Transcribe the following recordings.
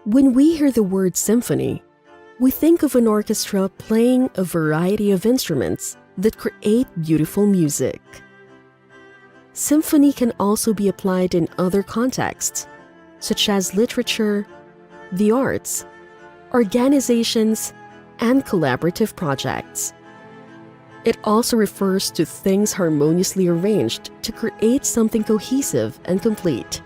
When we hear the word symphony, we think of an orchestra playing a variety of instruments that create beautiful music. Symphony can also be applied in other contexts, such as literature, the arts, organizations, and collaborative projects. It also refers to things harmoniously arranged to create something cohesive and complete.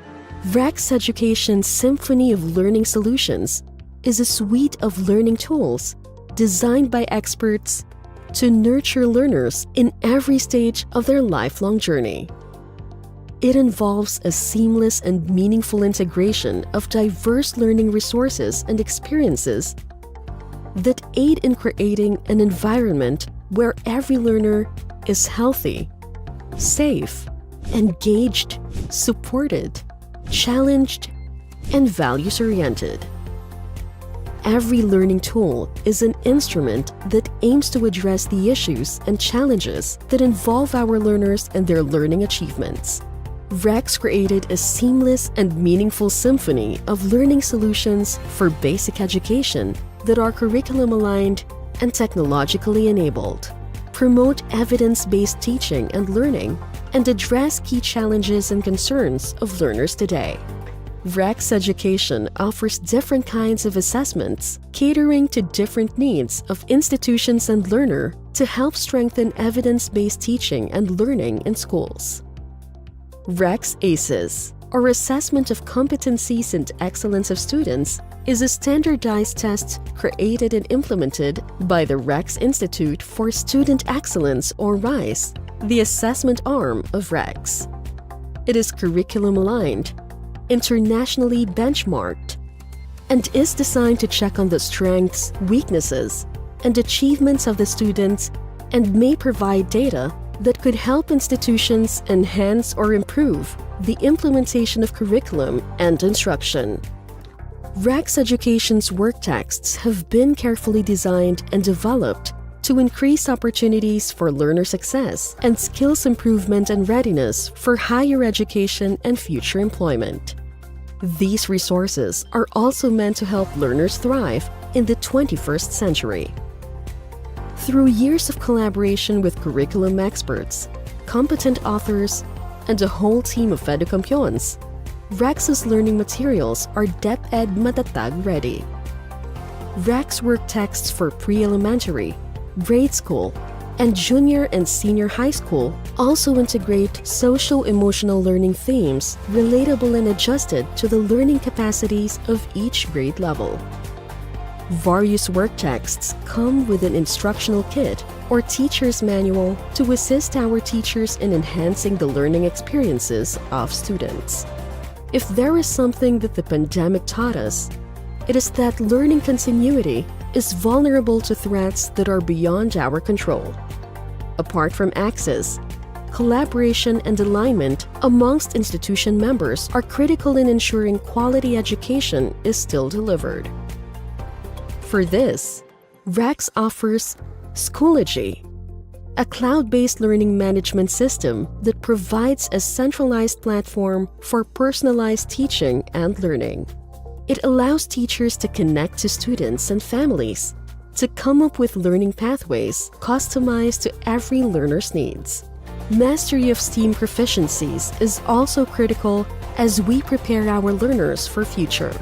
Rex Education's Symphony of Learning Solutions is a suite of learning tools designed by experts to nurture learners in every stage of their lifelong journey. It involves a seamless and meaningful integration of diverse learning resources and experiences that aid in creating an environment where every learner is healthy, safe, engaged, supported, challenged, and values-oriented. Every learning tool is an instrument that aims to address the issues and challenges that involve our learners and their learning achievements. Rex created a seamless and meaningful symphony of learning solutions for basic education that are curriculum-aligned and technologically enabled, promote evidence-based teaching and learning, and address key challenges and concerns of learners today. Rex Education offers different kinds of assessments, catering to different needs of institutions and learner to help strengthen evidence-based teaching and learning in schools. Rex ACES, or Assessment of Competencies and Excellence of Students, is a standardized test created and implemented by the Rex Institute for Student Excellence, or RISE, the assessment arm of Rex. It is curriculum-aligned, internationally benchmarked, and is designed to check on the strengths, weaknesses, and achievements of the students and may provide data that could help institutions enhance or improve the implementation of curriculum and instruction. RAC's Education's work texts have been carefully designed and developed to increase opportunities for learner success and skills improvement and readiness for higher education and future employment. These resources are also meant to help learners thrive in the 21st century. Through years of collaboration with curriculum experts, competent authors, and a whole team of educampions, RAC's learning materials are DepEd Matatag ready. RAC's work texts for pre-elementary, grade school, and junior and senior high school also integrate social-emotional learning themes relatable and adjusted to the learning capacities of each grade level. Various work texts come with an instructional kit or teacher's manual to assist our teachers in enhancing the learning experiences of students. If there is something that the pandemic taught us, it is that learning continuity is vulnerable to threats that are beyond our control. Apart from access, collaboration and alignment amongst institution members are critical in ensuring quality education is still delivered. For this, RACS offers Schoology, a cloud-based learning management system that provides a centralized platform for personalized teaching and learning. It allows teachers to connect to students and families to come up with learning pathways customized to every learner's needs. Mastery of STEAM proficiencies is also critical as we prepare our learners for future.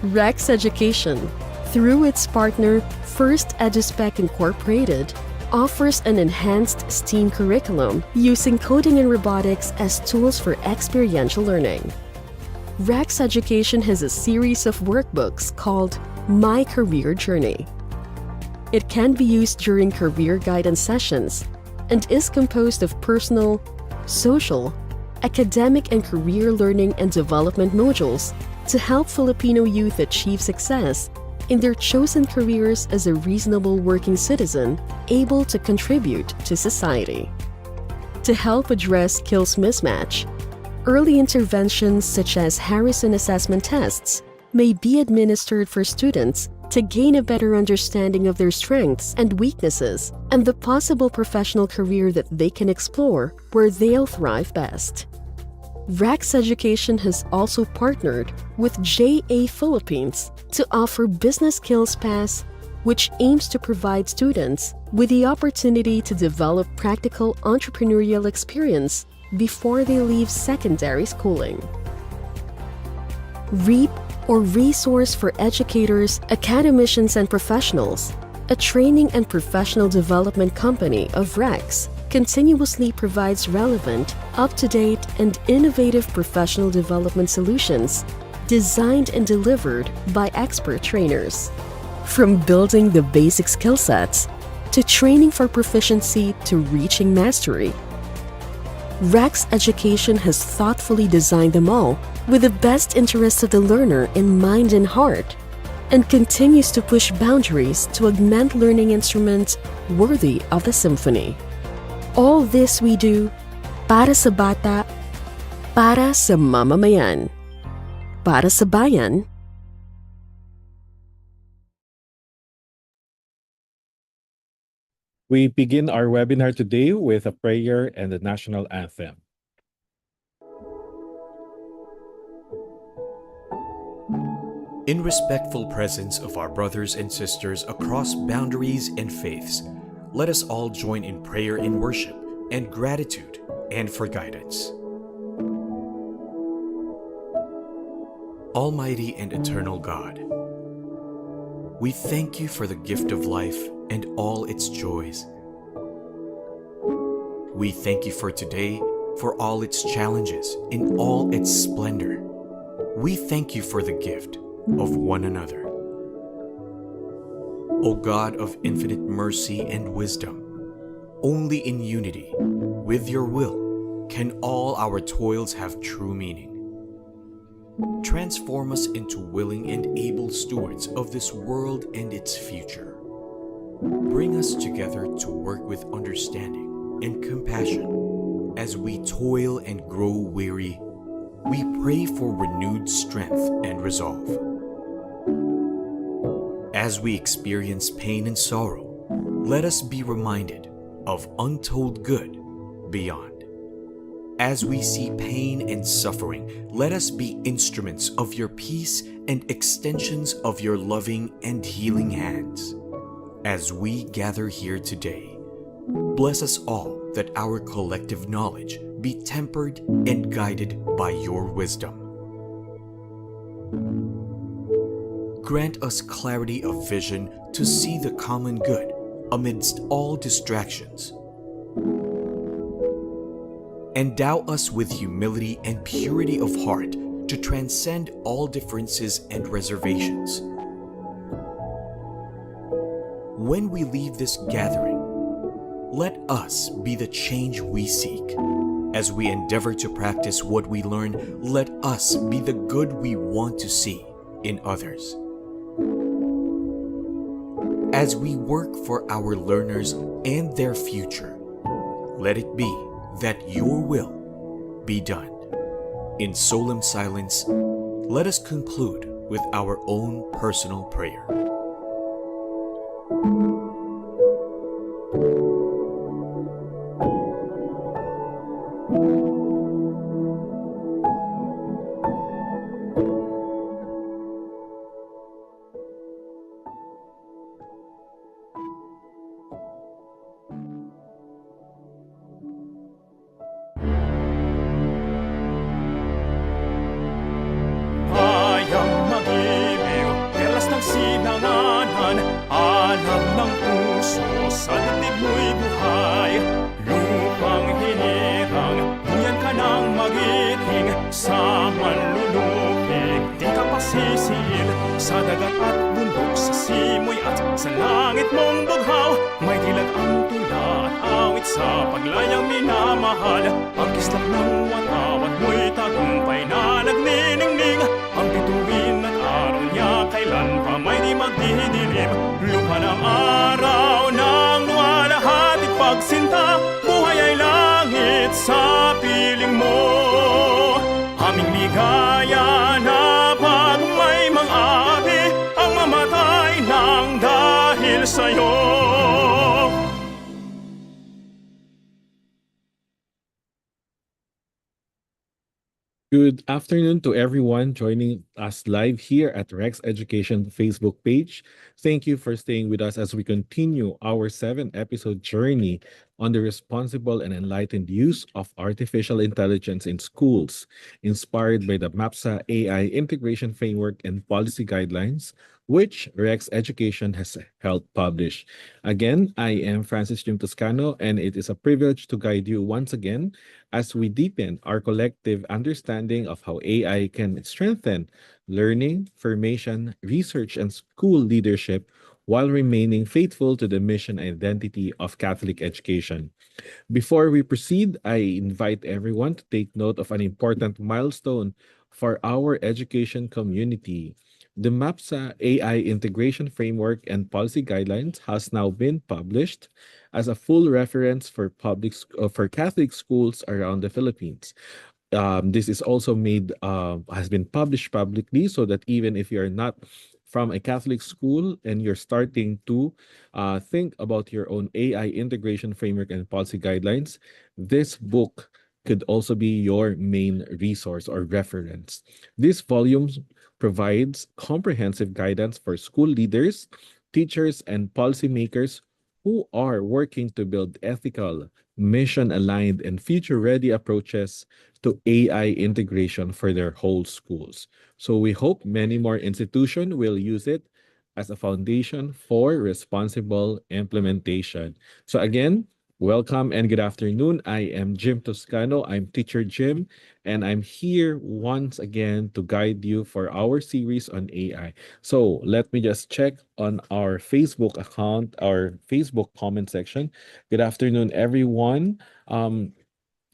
RACS Education, through its partner First EduSpec Incorporated, offers an enhanced STEAM curriculum using coding and robotics as tools for experiential learning. RACS Education has a series of workbooks called My Career Journey. It can be used during career guidance sessions and is composed of personal, social, academic, and career learning and development modules to help Filipino youth achieve success in their chosen careers as a reasonable working citizen able to contribute to society. To help address skills mismatch, early interventions such as Harrison assessment tests may be administered for students to gain a better understanding of their strengths and weaknesses and the possible professional career that they can explore where they'll thrive best. RACS Education has also partnered with JA Philippines to offer Business Skills Pass, which aims to provide students with the opportunity to develop practical entrepreneurial experience before they leave secondary schooling. REAP, or Resource for Educators, Academicians, and Professionals, a training and professional development company of RACS, continuously provides relevant, up-to-date, and innovative professional development solutions designed and delivered by expert trainers. From building the basic skill sets to training for proficiency to reaching mastery, RACS Education has thoughtfully designed them all with the best interests of the learner in mind and heart, and continues to push boundaries to augment learning instruments worthy of the symphony. All this we do para sa bata, para sa mamamayan, para sa bayan. We begin our webinar today with a prayer and the national anthem. In respectful presence of our brothers and sisters across boundaries and faiths, let us all join in prayer and worship and gratitude and for guidance. Almighty and eternal God, we thank you for the gift of life and all its joys. We thank you for today, for all its challenges, in all its splendor. We thank you for the gift of one another. O God of infinite mercy and wisdom, only in unity with your will can all our toils have true meaning. Transform us into willing and able stewards of this world and its future. Bring us together to work with understanding and compassion. As we toil and grow weary, we pray for renewed strength and resolve. As we experience pain and sorrow, let us be reminded of untold good beyond. As we see pain and suffering, let us be instruments of your peace and extensions of your loving and healing hands. As we gather here today, bless us all that our collective knowledge be tempered and guided by your wisdom. Grant us clarity of vision to see the common good amidst all distractions. Endow us with humility and purity of heart to transcend all differences and reservations. When we leave this gathering, let us be the change we seek. As we endeavor to practice what we learn, let us be the good we want to see in others. As we work for our learners and their future, let it be that your will be done. In solemn silence, let us conclude with our own personal prayer. Alam ng puso sa dibdib mo'y buhay. Lupang hinirang, buyan ka ng magiting. Sa manlulupig, di ka pasisil. Sa dagat at bundok, sa simoy at sa langit mong bughaw. May dilag ang tula at awit sa paglayang minamahal. Ang kislap ng watawat mo'y tagumpay na nagniningning. Ang bituin at araw niya kailan pa may di magdidilim. Lupa ng araw ng luwalhating pagsinta. Buhay ay langit sa piling mo. Aming ligaya na pag may mang-aapi ang mamatay ng dahil sa'yo. Good afternoon to everyone joining us live here at Rex Education Facebook page. Thank you for staying with us as we continue our 7-episode journey on the responsible and enlightened use of artificial intelligence in schools, inspired by the MAPSA AI Integration Framework and Policy Guidelines, which Rex Education has helped publish. Again, I am Francis Jim Toscano, and it is a privilege to guide you once again as we deepen our collective understanding of how AI can strengthen learning, formation, research, and school leadership while remaining faithful to the mission and identity of Catholic education. Before we proceed, I invite everyone to take note of an important milestone for our education community. The MAPSA AI Integration Framework and Policy Guidelines has now been published as a full reference for for Catholic schools around the Philippines. This is also has been published publicly so that even if you're not from a Catholic school and you're starting to think about your own AI integration framework and policy guidelines, this book could also be your main resource or reference. This volume provides comprehensive guidance for school leaders, teachers, and policymakers who are working to build ethical, mission-aligned, and future-ready approaches to AI integration for their whole schools. So we hope many more institutions will use it as a foundation for responsible implementation. So again, welcome and good afternoon. I am Jim Toscano. I'm Teacher Jim, and I'm here once again to guide you for our series on AI. So let me just check on our Facebook account, our Facebook comment section. Good afternoon, everyone.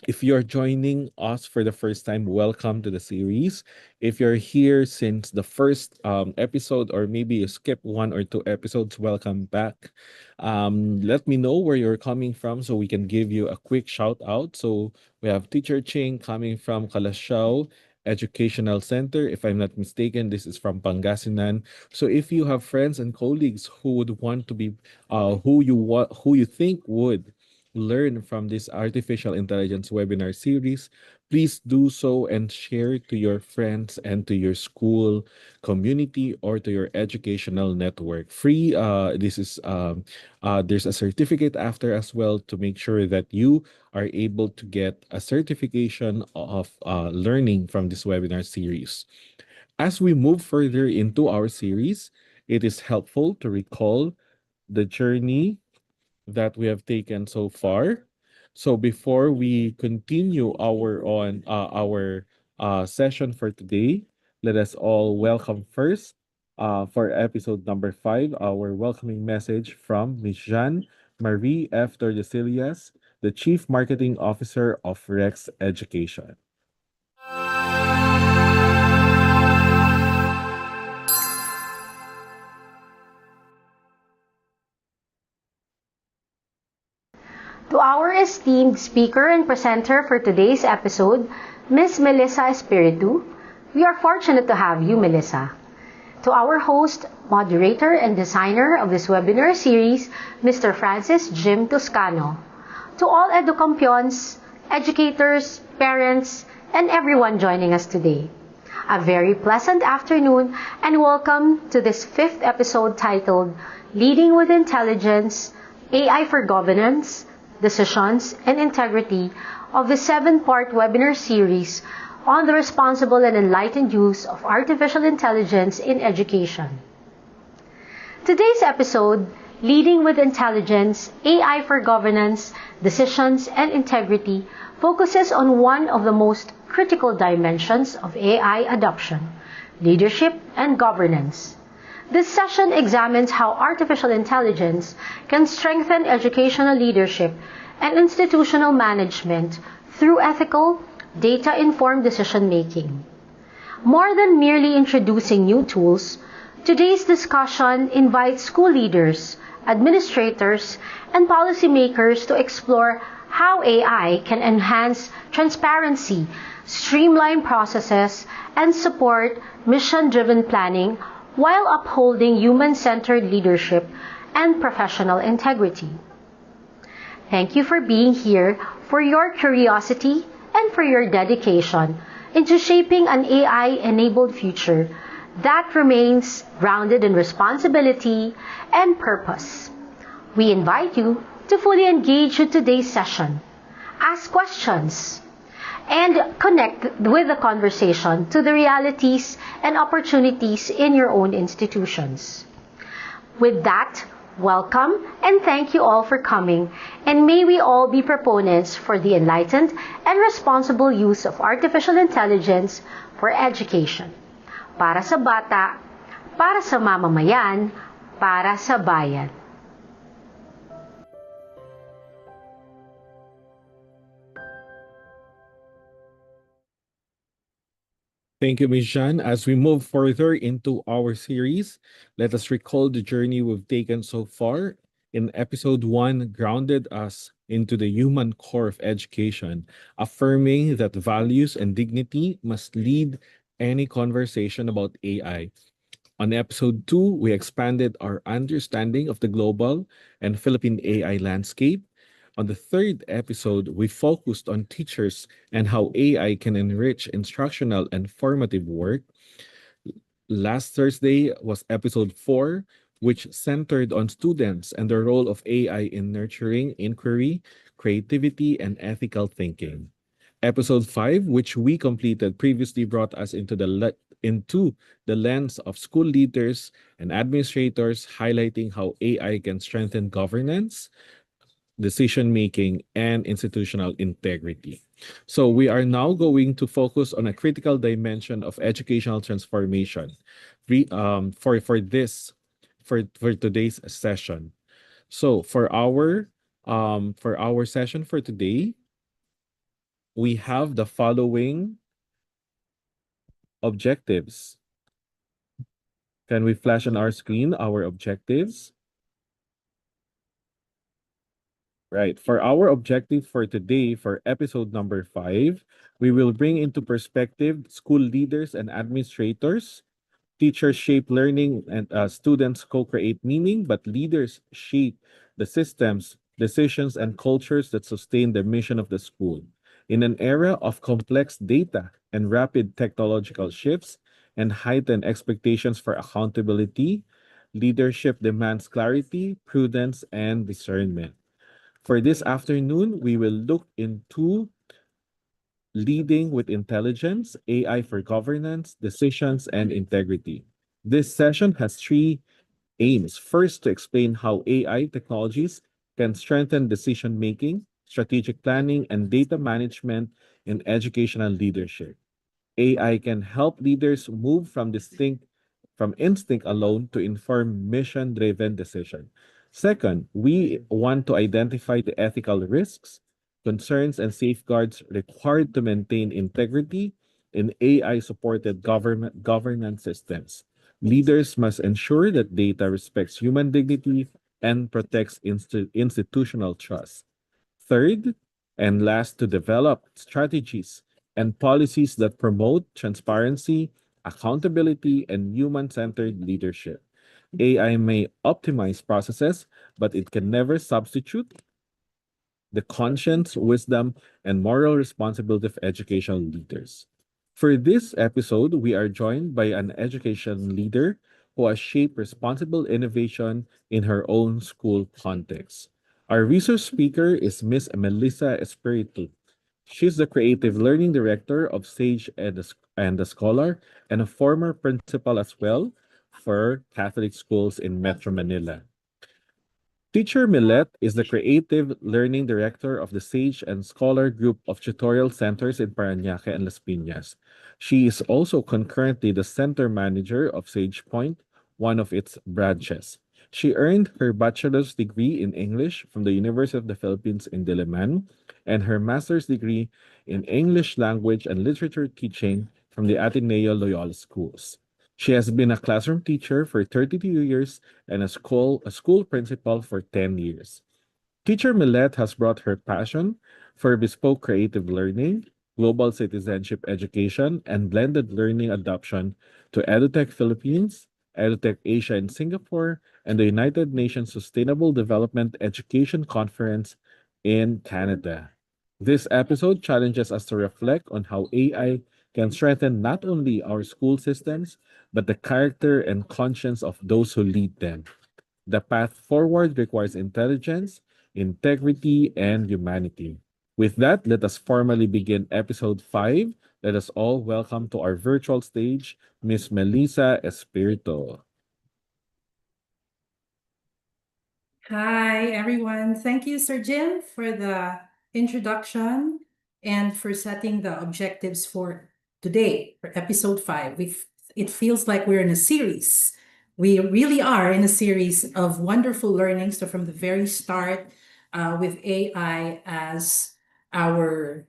If you're joining us for the first time, welcome to the series. If you're here since the first episode, or maybe you skip one or two episodes, welcome back. Let me know where you're coming from so we can give you a quick shout out. So we have Teacher Ching coming from Calasiao Educational Center. If I'm not mistaken, this is from Pangasinan. So if you have friends and colleagues who would want to be, who you think would learn from this artificial intelligence webinar series, please do so and share to your friends and to your school community or to your educational network. Free. There's a certificate after as well to make sure that you are able to get a certification of learning from this webinar series. As we move further into our series, it is helpful to recall the journey that we have taken so far. So before we continue our session for today, let us all welcome first for episode number 5 our welcoming message from Ms. Jeanne Marie F. Tordesillas, the Chief Marketing Officer of Rex Education. To our esteemed speaker and presenter for today's episode, Ms. Mellissa Espiritu, we are fortunate to have you, Mellissa. To our host, moderator, and designer of this webinar series, Mr. Francis Jim Toscano. To all educampions, educators, parents, and everyone joining us today. A very pleasant afternoon and welcome to this 5th episode titled Leading with Intelligence, AI for Governance, Decisions, and Integrity of the 7-part webinar series on the responsible and enlightened use of artificial intelligence in education. Today's episode, Leading with Intelligence, AI for Governance, Decisions, and Integrity, focuses on one of the most critical dimensions of AI adoption, leadership and governance. This session examines how artificial intelligence can strengthen educational leadership and institutional management through ethical, data-informed decision-making. More than merely introducing new tools, today's discussion invites school leaders, administrators, and policymakers to explore how AI can enhance transparency, streamline processes, and support mission-driven planning while upholding human-centered leadership and professional integrity. Thank you for being here, for your curiosity, and for your dedication into shaping an AI-enabled future that remains grounded in responsibility and purpose. We invite you to fully engage with today's session, ask questions, and connect with the conversation to the realities and opportunities in your own institutions. With that, welcome and thank you all for coming, and may we all be proponents for the enlightened and responsible use of artificial intelligence for education. Para sa bata, para sa mamamayan, para sa bayan. Thank you, Ms. Jeanne. As we move further into our series, let us recall the journey we've taken so far. In episode 1, grounded us into the human core of education, affirming that values and dignity must lead any conversation about AI. On episode 2, we expanded our understanding of the global and Philippine AI landscape. On the 3rd episode, we focused on teachers and how AI can enrich instructional and formative work. Last Thursday was episode 4, which centered on students and the role of AI in nurturing inquiry, creativity, and ethical thinking. Episode 5, which we completed previously, brought us into the lens of school leaders and administrators, highlighting how AI can strengthen governance, decision-making, and institutional integrity. So we are now going to focus on a critical dimension of educational transformation for today's session. So for our session for today, we have the following objectives. Can we flash on our screen our objectives? Right. For our objective for today, for episode number 5, we will bring into perspective school leaders and administrators. Teachers shape learning and students co-create meaning, but leaders shape the systems, decisions, and cultures that sustain the mission of the school. In an era of complex data and rapid technological shifts and heightened expectations for accountability, leadership demands clarity, prudence, and discernment. For this afternoon, we will look into leading with intelligence, AI for governance, decisions, and integrity. This session has three aims. First, to explain how AI technologies can strengthen decision making, strategic planning, and data management in educational leadership. AI can help leaders move from instinct alone to inform mission-driven decision. Second, we want to identify the ethical risks, concerns, and safeguards required to maintain integrity in AI-supported governance systems. Leaders must ensure that data respects human dignity and protects institutional trust. Third, and last, to develop strategies and policies that promote transparency, accountability, and human centered leadership. AI may optimize processes, but it can never substitute the conscience, wisdom, and moral responsibility of educational leaders. For this episode, we are joined by an education leader who has shaped responsible innovation in her own school context. Our resource speaker is Miss Mellissa Espiritu. She's the creative learning director of Sage and the Scholar and a former principal as well for Catholic schools in Metro Manila. Teacher Millet is the creative learning director of the Sage and Scholar group of tutorial centers in Parañaque and Las Piñas. She is also concurrently the center manager of Sage Point, one of its branches. She earned her bachelor's degree in English from the University of the Philippines in Diliman and her master's degree in English language and literature teaching from the Ateneo Loyola Schools. She has been a classroom teacher for 32 years and a school principal for 10 years. Teacher Millet has brought her passion for bespoke creative learning, global citizenship education, and blended learning adoption to EduTech Philippines, EduTech Asia in Singapore, and the United Nations Sustainable Development Education Conference in Canada. This episode challenges us to reflect on how AI can strengthen not only our school systems, but the character and conscience of those who lead them. The path forward requires intelligence, integrity, and humanity. With that, let us formally begin episode 5. Let us all welcome to our virtual stage Miss Mellissa Espiritu. Hi, everyone. Thank you, Sir Jim, for the introduction and for setting the objectives for today, for episode 5. It feels like we're in a series. We really are in a series of wonderful learnings. So, from the very start, with AI as our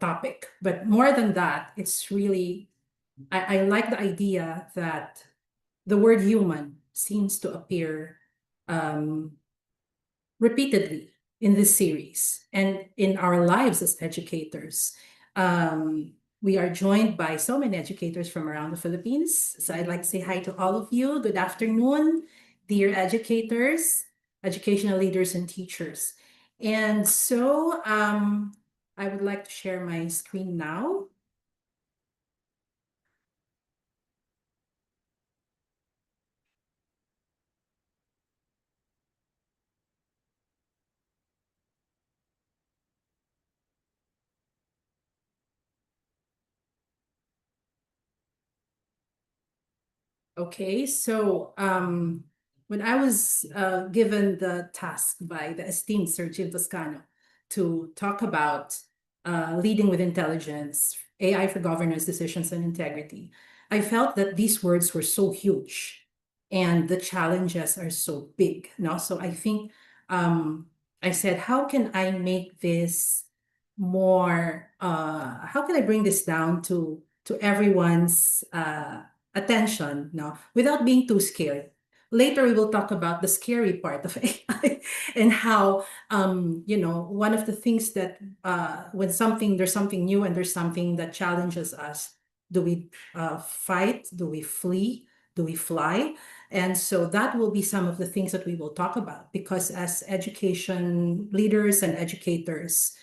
topic. But more than that, it's really, I like the idea that the word human seems to appear um, repeatedly in this series and in our lives as educators. We are joined by so many educators from around the Philippines. So I'd like to say hi to all of you. Good afternoon, dear educators, educational leaders, and teachers. And so I would like to share my screen now. Okay, so when I was given the task by the esteemed Sir Jim Toscano to talk about leading with intelligence, AI for governance, decisions, and integrity, I felt that these words were so huge and the challenges are so big. No? So I think I said, how can I make this more, how can I bring this down to everyone's attention, no, without being too scary. Later, we will talk about the scary part of AI and how, one of the things that when there's something new and there's something that challenges us, do we fight? Do we flee? Do we fly? And so that will be some of the things that we will talk about, because as education leaders and educators,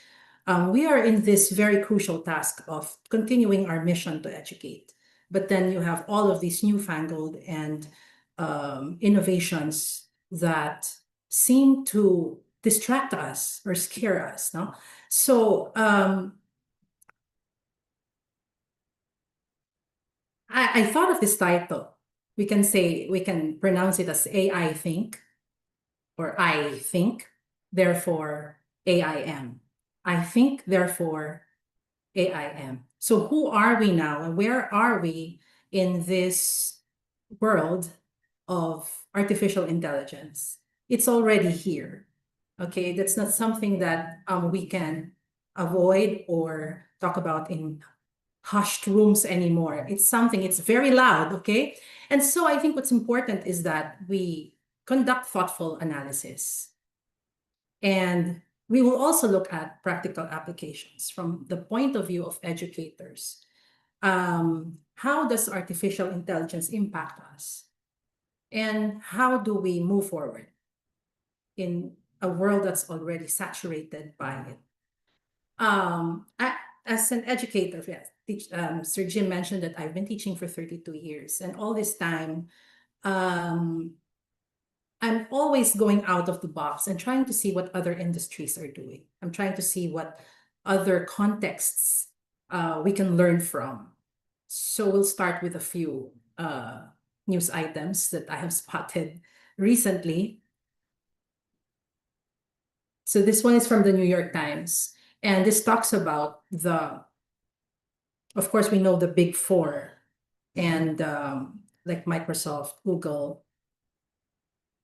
we are in this very crucial task of continuing our mission to educate. But then you have all of these newfangled and innovations that seem to distract us or scare us. No, so I thought of this title. We can pronounce it as AI think, or I think, therefore AIM. I think, therefore AIM. So who are we now, and where are we in this world of artificial intelligence? It's already here. Okay, that's not something that we can avoid or talk about in hushed rooms anymore. It's something, it's very loud, okay? And so I think what's important is that we conduct thoughtful analysis. And we will also look at practical applications from the point of view of educators. How does artificial intelligence impact us? And how do we move forward in a world that's already saturated by it? As an educator, yes, Sir Jim mentioned that I've been teaching for 32 years. And all this time, I'm always going out of the box and trying to see what other industries are doing. I'm trying to see what other contexts we can learn from. So we'll start with a few news items that I have spotted recently. So this one is from the New York Times, and this talks about of course, we know the big four, and like Microsoft, Google,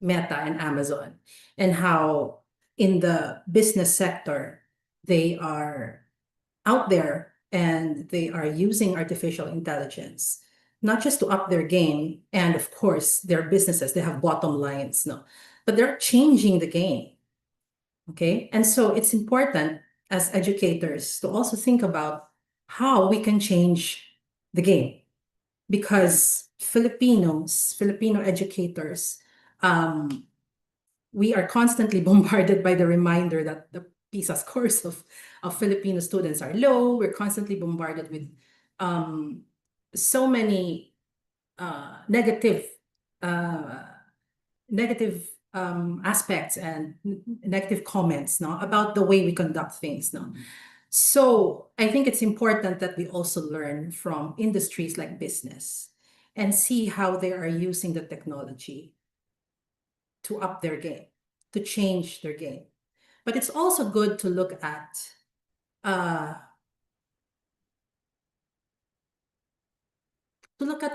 Meta, and Amazon, and how in the business sector, they are out there and they are using artificial intelligence, not just to up their game. And of course, their businesses, they have bottom lines, no, but they're changing the game. Okay. And so it's important as educators to also think about how we can change the game, because Filipino educators, we are constantly bombarded by the reminder that the PISA scores of Filipino students are low. We're constantly bombarded with so many negative aspects and negative comments, no, about the way we conduct things, no. So I think it's important that we also learn from industries like business and see how they are using the technology to up their game, to change their game. But it's also good to look at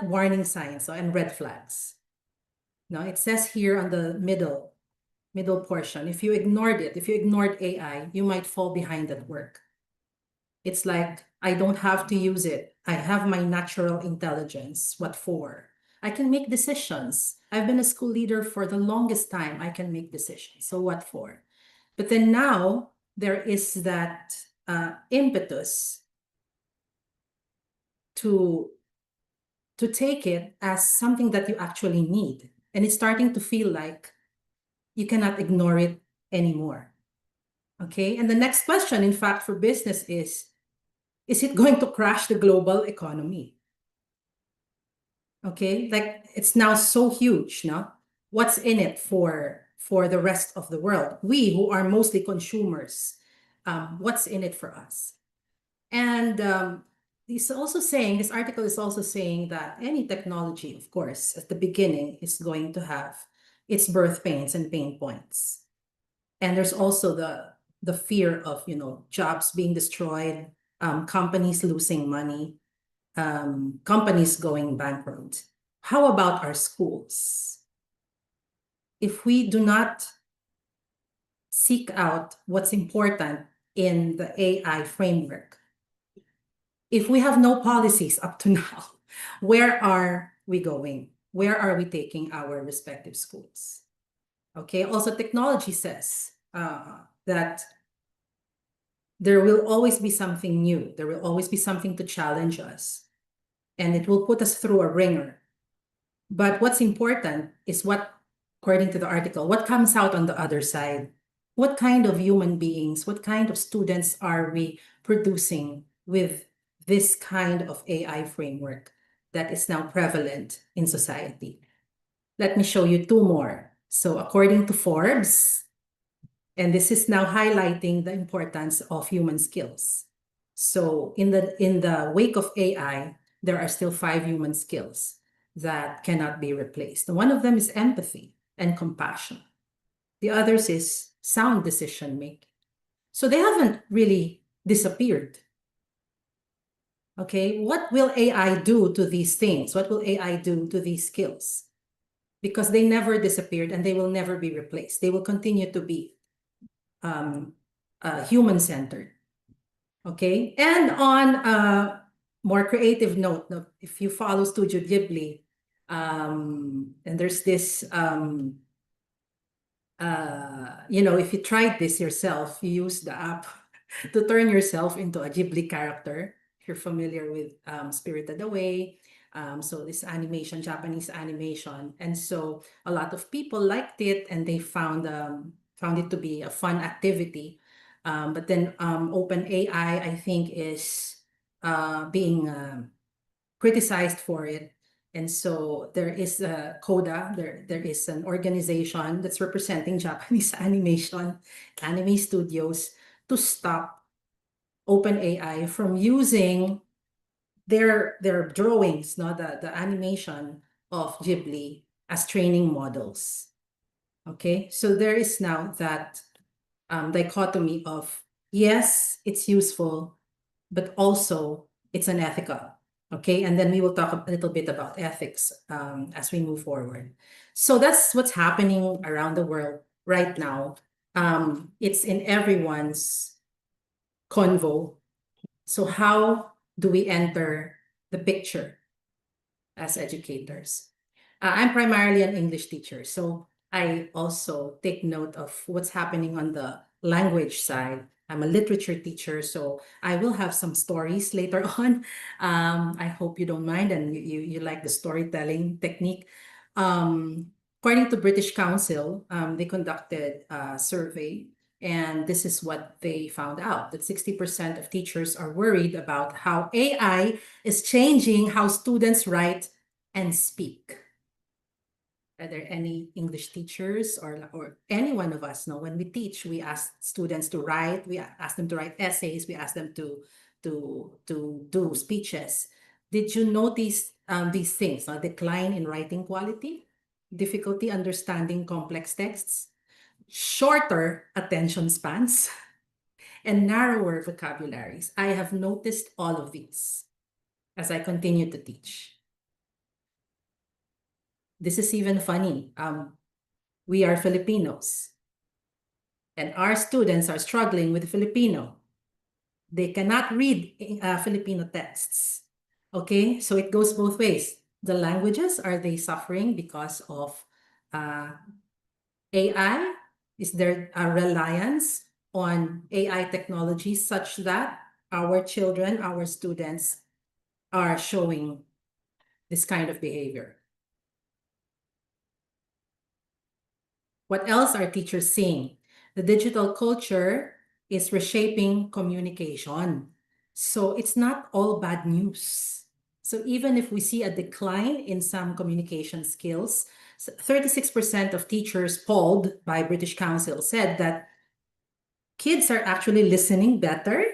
warning signs and red flags. Now it says here on the middle portion, if you ignored AI, you might fall behind at work. It's like, I don't have to use it. I have my natural intelligence. What for? I can make decisions. I've been a school leader for the longest time. I can make decisions. So what for? But then now there is that impetus to take it as something that you actually need. And it's starting to feel like you cannot ignore it anymore. Okay. And the next question, in fact, for business is it going to crash the global economy? Okay. Like, it's now so huge, no? What's in it for the rest of the world? We who are mostly consumers, what's in it for us? And this article is also saying that any technology, of course, at the beginning is going to have its birth pains and pain points. And there's also the fear of, jobs being destroyed, companies losing money, companies going bankrupt. How about our schools? If we do not seek out what's important in the AI framework. If we have no policies up to now, where are we going? Where are we taking our respective schools? Okay, also technology says that there will always be something new. There will always be something to challenge us, and it will put us through a ringer. But what's important is what, according to the article, what comes out on the other side? What kind of human beings, what kind of students are we producing with this kind of AI framework that is now prevalent in society? Let me show you two more. So according to Forbes, and this is now highlighting the importance of human skills. So in the wake of AI, there are still 5 human skills that cannot be replaced. One of them is empathy and compassion. The others is sound decision making. So they haven't really disappeared. Okay, what will AI do to these things? What will AI do to these skills? Because they never disappeared and they will never be replaced. They will continue to be human-centered. Okay, and on a more creative note, if you follow Studio Ghibli, and there's this, if you tried this yourself, you use the app to turn yourself into a Ghibli character. If you're familiar with Spirited Away, so this animation, Japanese animation, and so a lot of people liked it, and they found it to be a fun activity. But then OpenAI, I think, is being criticized for it. And so there is a CODA, there is an organization that's representing Japanese animation, anime studios, to stop OpenAI from using their drawings, the animation of Ghibli as training models. Okay, so there is now that dichotomy of, yes, it's useful, but also it's unethical. Okay, and then we will talk a little bit about ethics as we move forward. So that's what's happening around the world right now. It's in everyone's convo. So how do we enter the picture as educators? I'm primarily an English teacher, so I also take note of what's happening on the language side. I'm a literature teacher, so I will have some stories later on. I hope you don't mind and you like the storytelling technique. According to British Council, they conducted a survey, and this is what they found out, that 60% of teachers are worried about how AI is changing how students write and speak. Are there any English teachers or any one of us? No, when we teach, we ask students to write, we ask them to write essays, we ask them to do speeches. Did you notice these things? A decline in writing quality, difficulty understanding complex texts, shorter attention spans, and narrower vocabularies. I have noticed all of these as I continue to teach. This is even funny. We are Filipinos, and our students are struggling with Filipino. They cannot read Filipino texts. Okay, so it goes both ways. The languages, are they suffering because of AI? Is there a reliance on AI technology such that our children, our students are showing this kind of behavior? What else are teachers seeing? The digital culture is reshaping communication. So it's not all bad news. So even if we see a decline in some communication skills, 36% of teachers polled by British Council said that kids are actually listening better.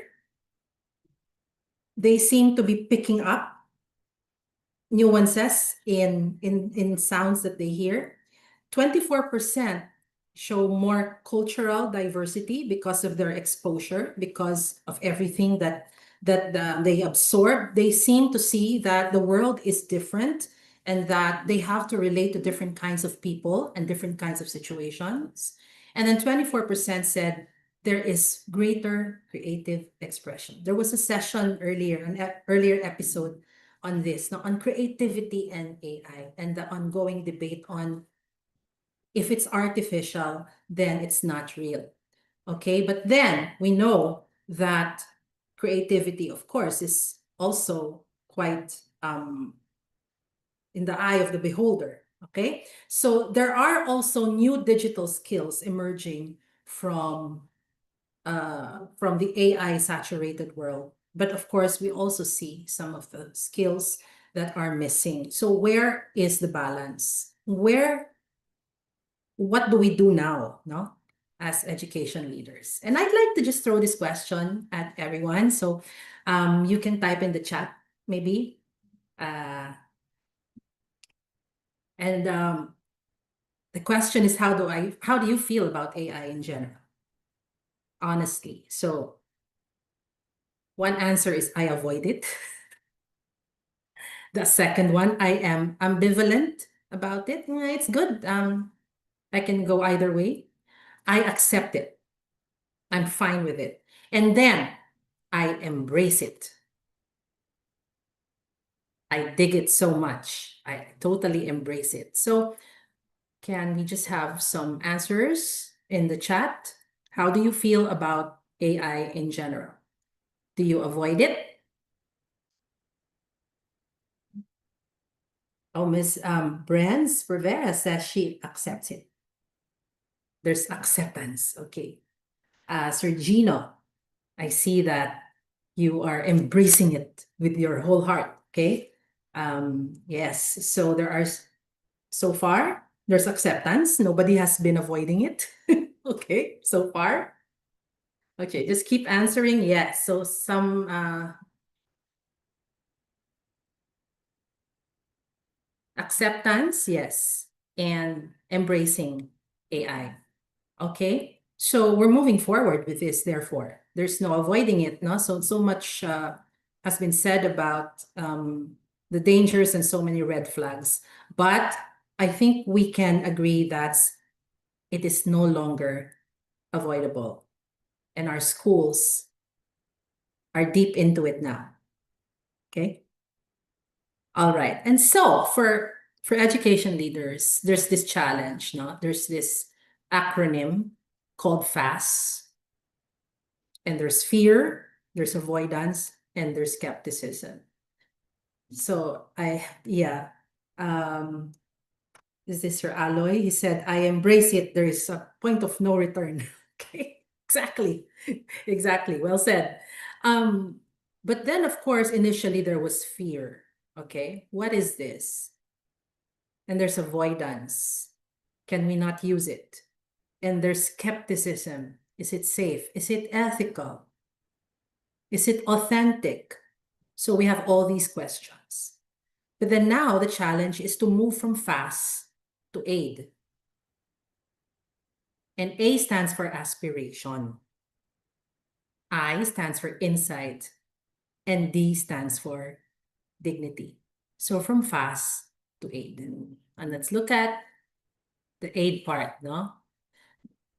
They seem to be picking up nuances in sounds that they hear. 24% show more cultural diversity because of their exposure, because of everything that they absorb. They seem to see that the world is different and that they have to relate to different kinds of people and different kinds of situations. And then 24% said there is greater creative expression. There was a session earlier, an earlier episode on this, no, on creativity and AI, and the ongoing debate on if it's artificial, then it's not real. Okay, but then we know that creativity, of course, is also quite in the eye of the beholder. Okay, so there are also new digital skills emerging from the AI saturated world. But of course, we also see some of the skills that are missing. So where is the balance? What do we do now, no? As education leaders? And I'd like to just throw this question at everyone. So you can type in the chat, maybe. The question is, how do you feel about AI in general? Honestly. So one answer is I avoid it. The second one, I am ambivalent about it. It's good. I can go either way. I accept it. I'm fine with it. And then I embrace it. I dig it so much. I totally embrace it. So can we just have some answers in the chat? How do you feel about AI in general? Do you avoid it? Oh, Miss Brands Rivera says she accepts it. There's acceptance. Okay. Sir Gino, I see that you are embracing it with your whole heart. Okay. Yes. So so far, there's acceptance. Nobody has been avoiding it. Okay. So far. Okay. Just keep answering. Yes. So some acceptance. Yes. And embracing AI. Okay, so we're moving forward with this, therefore. There's no avoiding it, no? So much has been said about the dangers and so many red flags. But I think we can agree that it is no longer avoidable. And our schools are deep into it now. Okay? All right. And so for education leaders, there's this challenge, no? There's this acronym called FAST. And there's fear, there's avoidance, and there's skepticism. So is this for Aloy? He said, I embrace it. There is a point of no return. Okay, exactly. Exactly. Well said. But then, of course, initially there was fear. Okay, what is this? And there's avoidance. Can we not use it? And there's skepticism. Is it safe? Is it ethical? Is it authentic? So we have all these questions. But then now the challenge is to move from FAST to AID. And A stands for aspiration. I stands for insight. And D stands for dignity. So from FAST to AID. And let's look at the AID part, no?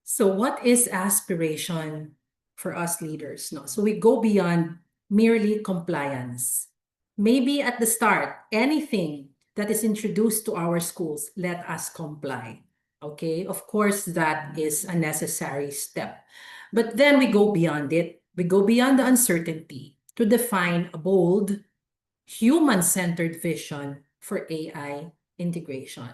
So what is aspiration for us leaders? No? So we go beyond merely compliance. Maybe at the start, anything that is introduced to our schools, let us comply. Okay, of course, that is a necessary step. But then we go beyond it. We go beyond the uncertainty to define a bold, human-centered vision for AI integration.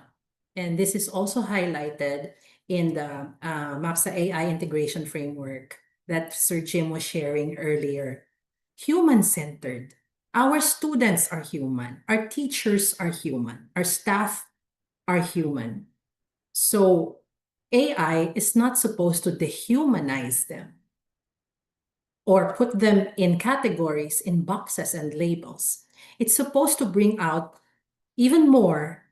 And this is also highlighted in the MAPSA AI integration framework that Sir Jim was sharing earlier. Human-centered. Our students are human. Our teachers are human. Our staff are human. So AI is not supposed to dehumanize them or put them in categories, in boxes and labels. It's supposed to bring out even more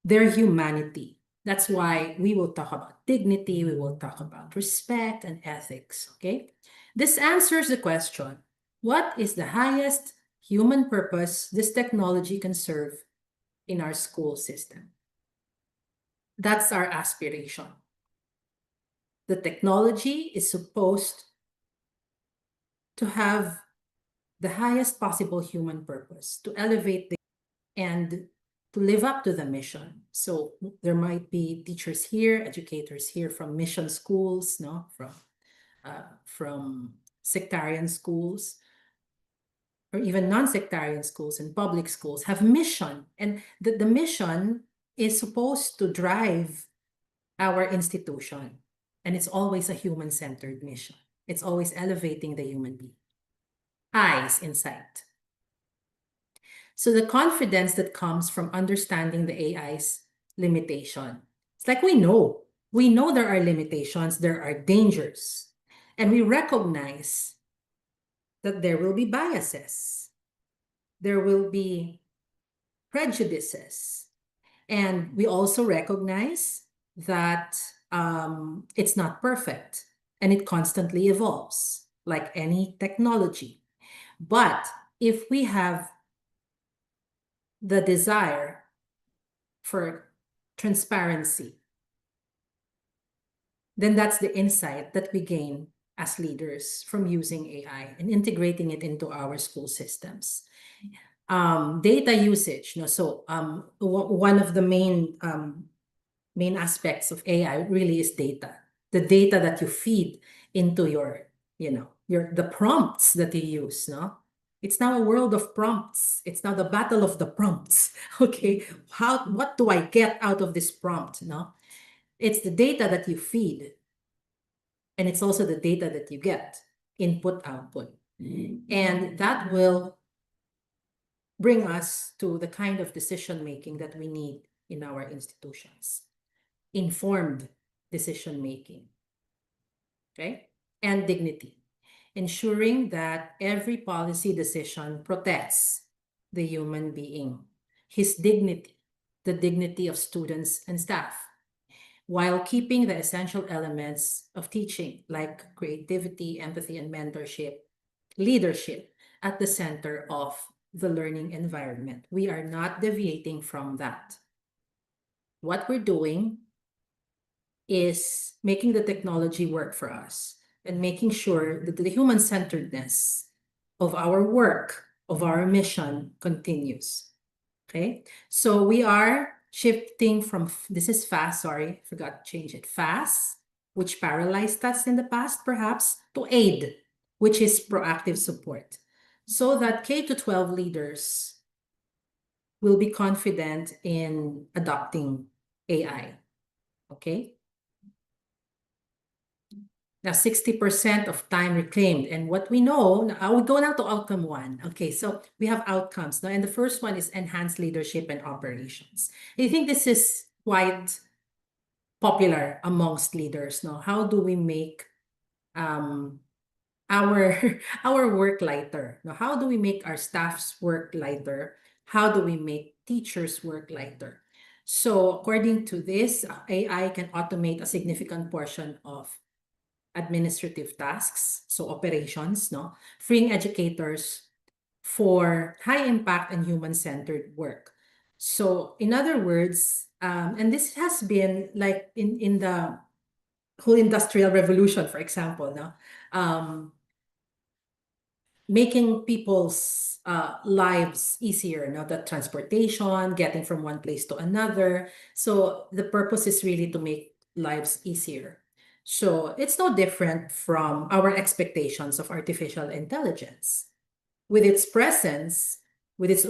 their humanity. That's why we will talk about dignity, we will talk about respect and ethics, okay? This answers the question, what is the highest human purpose this technology can serve in our school system? That's our aspiration. The technology is supposed to have the highest possible human purpose, to elevate and to live up to the mission. So there might be teachers here, educators here from mission schools, no, from sectarian schools, or even non-sectarian schools and public schools have mission. And the mission is supposed to drive our institution. And it's always a human-centered mission. It's always elevating the human being. Eyes in sight. So the confidence that comes from understanding the AI's limitation. It's like we know there are limitations, there are dangers, and we recognize that there will be biases, there will be prejudices, and we also recognize that it's not perfect and it constantly evolves like any technology. But if we have the desire for transparency, then that's the insight that we gain as leaders from using AI and integrating it into our school systems. Data usage, one of the main aspects of AI really is data. The data that you feed into the prompts that you use, no? It's now a world of prompts. It's now the battle of the prompts. Okay, what do I get out of this prompt? No, it's the data that you feed, and it's also the data that you get, input, output, and that will bring us to the kind of decision making that we need in our institutions. Informed decision making, okay, and dignity. Ensuring that every policy decision protects the human being, his dignity, the dignity of students and staff, while keeping the essential elements of teaching like creativity, empathy, and mentorship, leadership at the center of the learning environment. We are not deviating from that. What we're doing is making the technology work for us and making sure that the human-centeredness of our work, of our mission continues. Okay, so we are shifting from, this is FAST, sorry, forgot to change it, FAST, which paralyzed us in the past perhaps, to AID, which is proactive support, so that K-12 leaders will be confident in adopting AI, okay? Now, 60% of time reclaimed. And what we know, we go now to outcome one. Okay, so we have outcomes. Now, and the first one is enhanced leadership and operations. I think this is quite popular amongst leaders. Now, how do we make our work lighter? Now, how do we make our staff's work lighter? How do we make teachers' work lighter? So according to this, AI can automate a significant portion of administrative tasks, so operations, no, freeing educators for high impact and human-centered work. So in other words, and this has been like in the whole industrial revolution, for example, no, making people's lives easier, no, the transportation, getting from one place to another. So the purpose is really to make lives easier. So it's no different from our expectations of artificial intelligence. With its presence, with its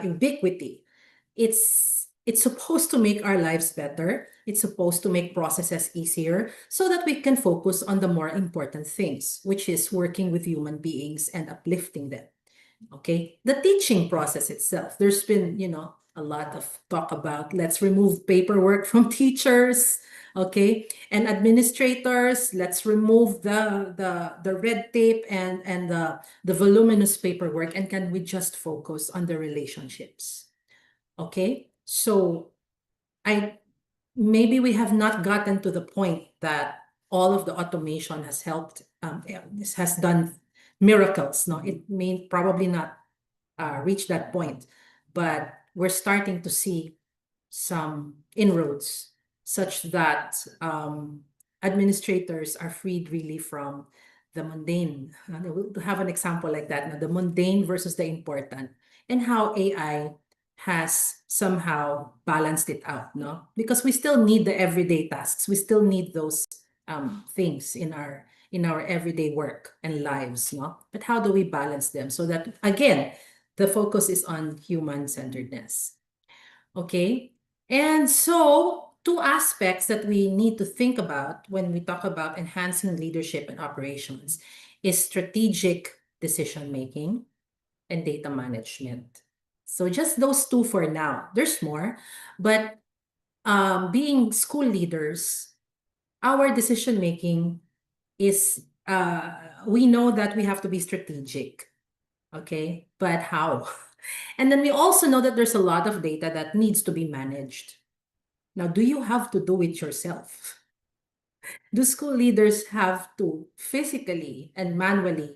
ubiquity, it's supposed to make our lives better. It's supposed to make processes easier so that we can focus on the more important things, which is working with human beings and uplifting them. Okay, the teaching process itself, there's been, a lot of talk about let's remove paperwork from teachers. Okay, and administrators, let's remove the red tape and the voluminous paperwork, and can we just focus on the relationships? Okay, so maybe we have not gotten to the point that all of the automation has helped, this has done miracles. No, it may probably not reach that point, but we're starting to see some inroads such that administrators are freed really from the mundane. To have an example like that, the mundane versus the important, and how AI has somehow balanced it out, no? Because we still need the everyday tasks. We still need those things in our everyday work and lives, no? But how do we balance them so that, again, the focus is on human-centeredness? Okay? And so, two aspects that we need to think about when we talk about enhancing leadership and operations is strategic decision making and data management. So just those two for now. There's more, but being school leaders, our decision making is we know that we have to be strategic. Okay, but how? And then we also know that there's a lot of data that needs to be managed. Now, do you have to do it yourself? Do school leaders have to physically and manually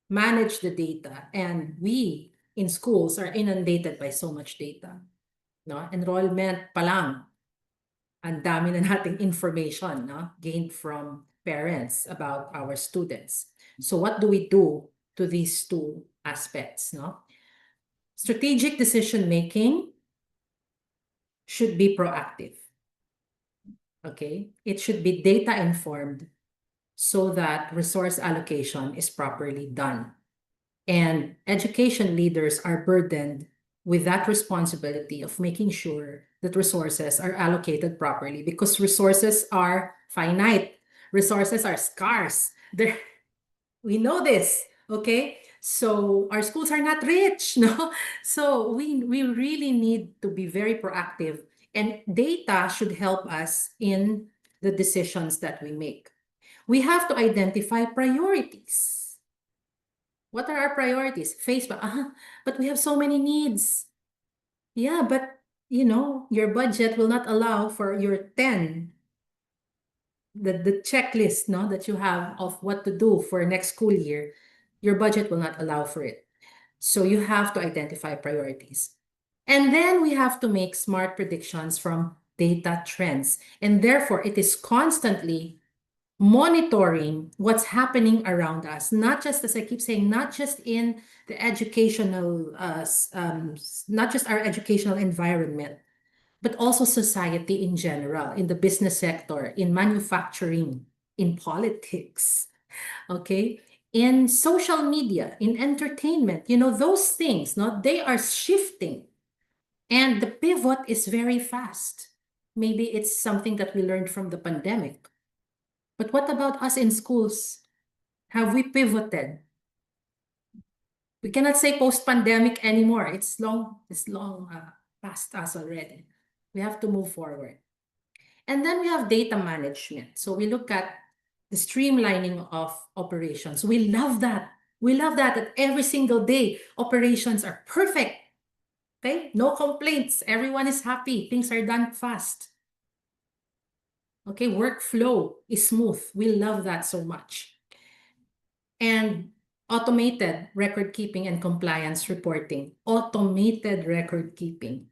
manage the data? And we in schools are inundated by so much data. No? Enrollment pa lang, ang dami na nating information, no? Gained from parents about our students. So what do we do to these two aspects? No? Strategic decision making should be proactive. Okay, it should be data informed so that resource allocation is properly done. And education leaders are burdened with that responsibility of making sure that resources are allocated properly, because resources are finite, resources are scarce. We know this, okay? So our schools are not rich, no? So we really need to be very proactive, and data should help us in the decisions that we make. We have to identify priorities. What are our priorities? Facebook, but we have so many needs. Yeah, but your budget will not allow for your 10, the checklist, no, that you have of what to do for next school year. Your budget will not allow for it. So you have to identify priorities. And then we have to make smart predictions from data trends. And therefore, it is constantly monitoring what's happening around us, not just, as I keep saying, not just in the educational, not just our educational environment, but also society in general, in the business sector, in manufacturing, in politics, okay? In social media, in entertainment, those things, no, they are shifting. And the pivot is very fast. Maybe it's something that we learned from the pandemic. But what about us in schools? Have we pivoted? We cannot say post-pandemic anymore. It's long past us already. We have to move forward. And then we have data management. So we look at the streamlining of operations. We love that. We love that every single day, operations are perfect. Okay, no complaints. Everyone is happy. Things are done fast. Okay, workflow is smooth. We love that so much. And automated record keeping and compliance reporting. Automated record keeping.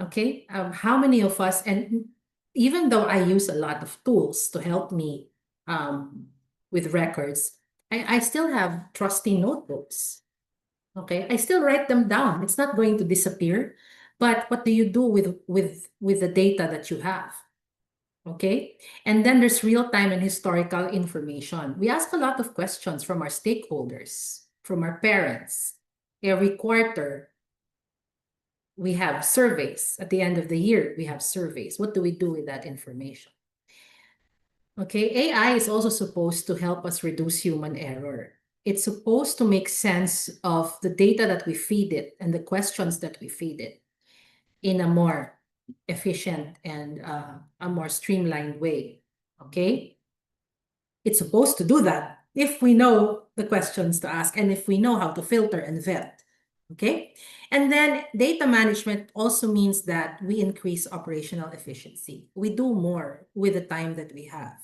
Okay, how many of us, and even though I use a lot of tools to help me with records, I still have trusty notebooks. Okay, I still write them down. It's not going to disappear. But what do you do with the data that you have? Okay, and then there's real-time and historical information. We ask a lot of questions from our stakeholders, from our parents. Every quarter, we have surveys. At the end of the year, we have surveys. What do we do with that information? Okay, AI is also supposed to help us reduce human error. It's supposed to make sense of the data that we feed it and the questions that we feed it in a more efficient and a more streamlined way. Okay, it's supposed to do that if we know the questions to ask and if we know how to filter and vet. Okay, and then data management also means that we increase operational efficiency. We do more with the time that we have.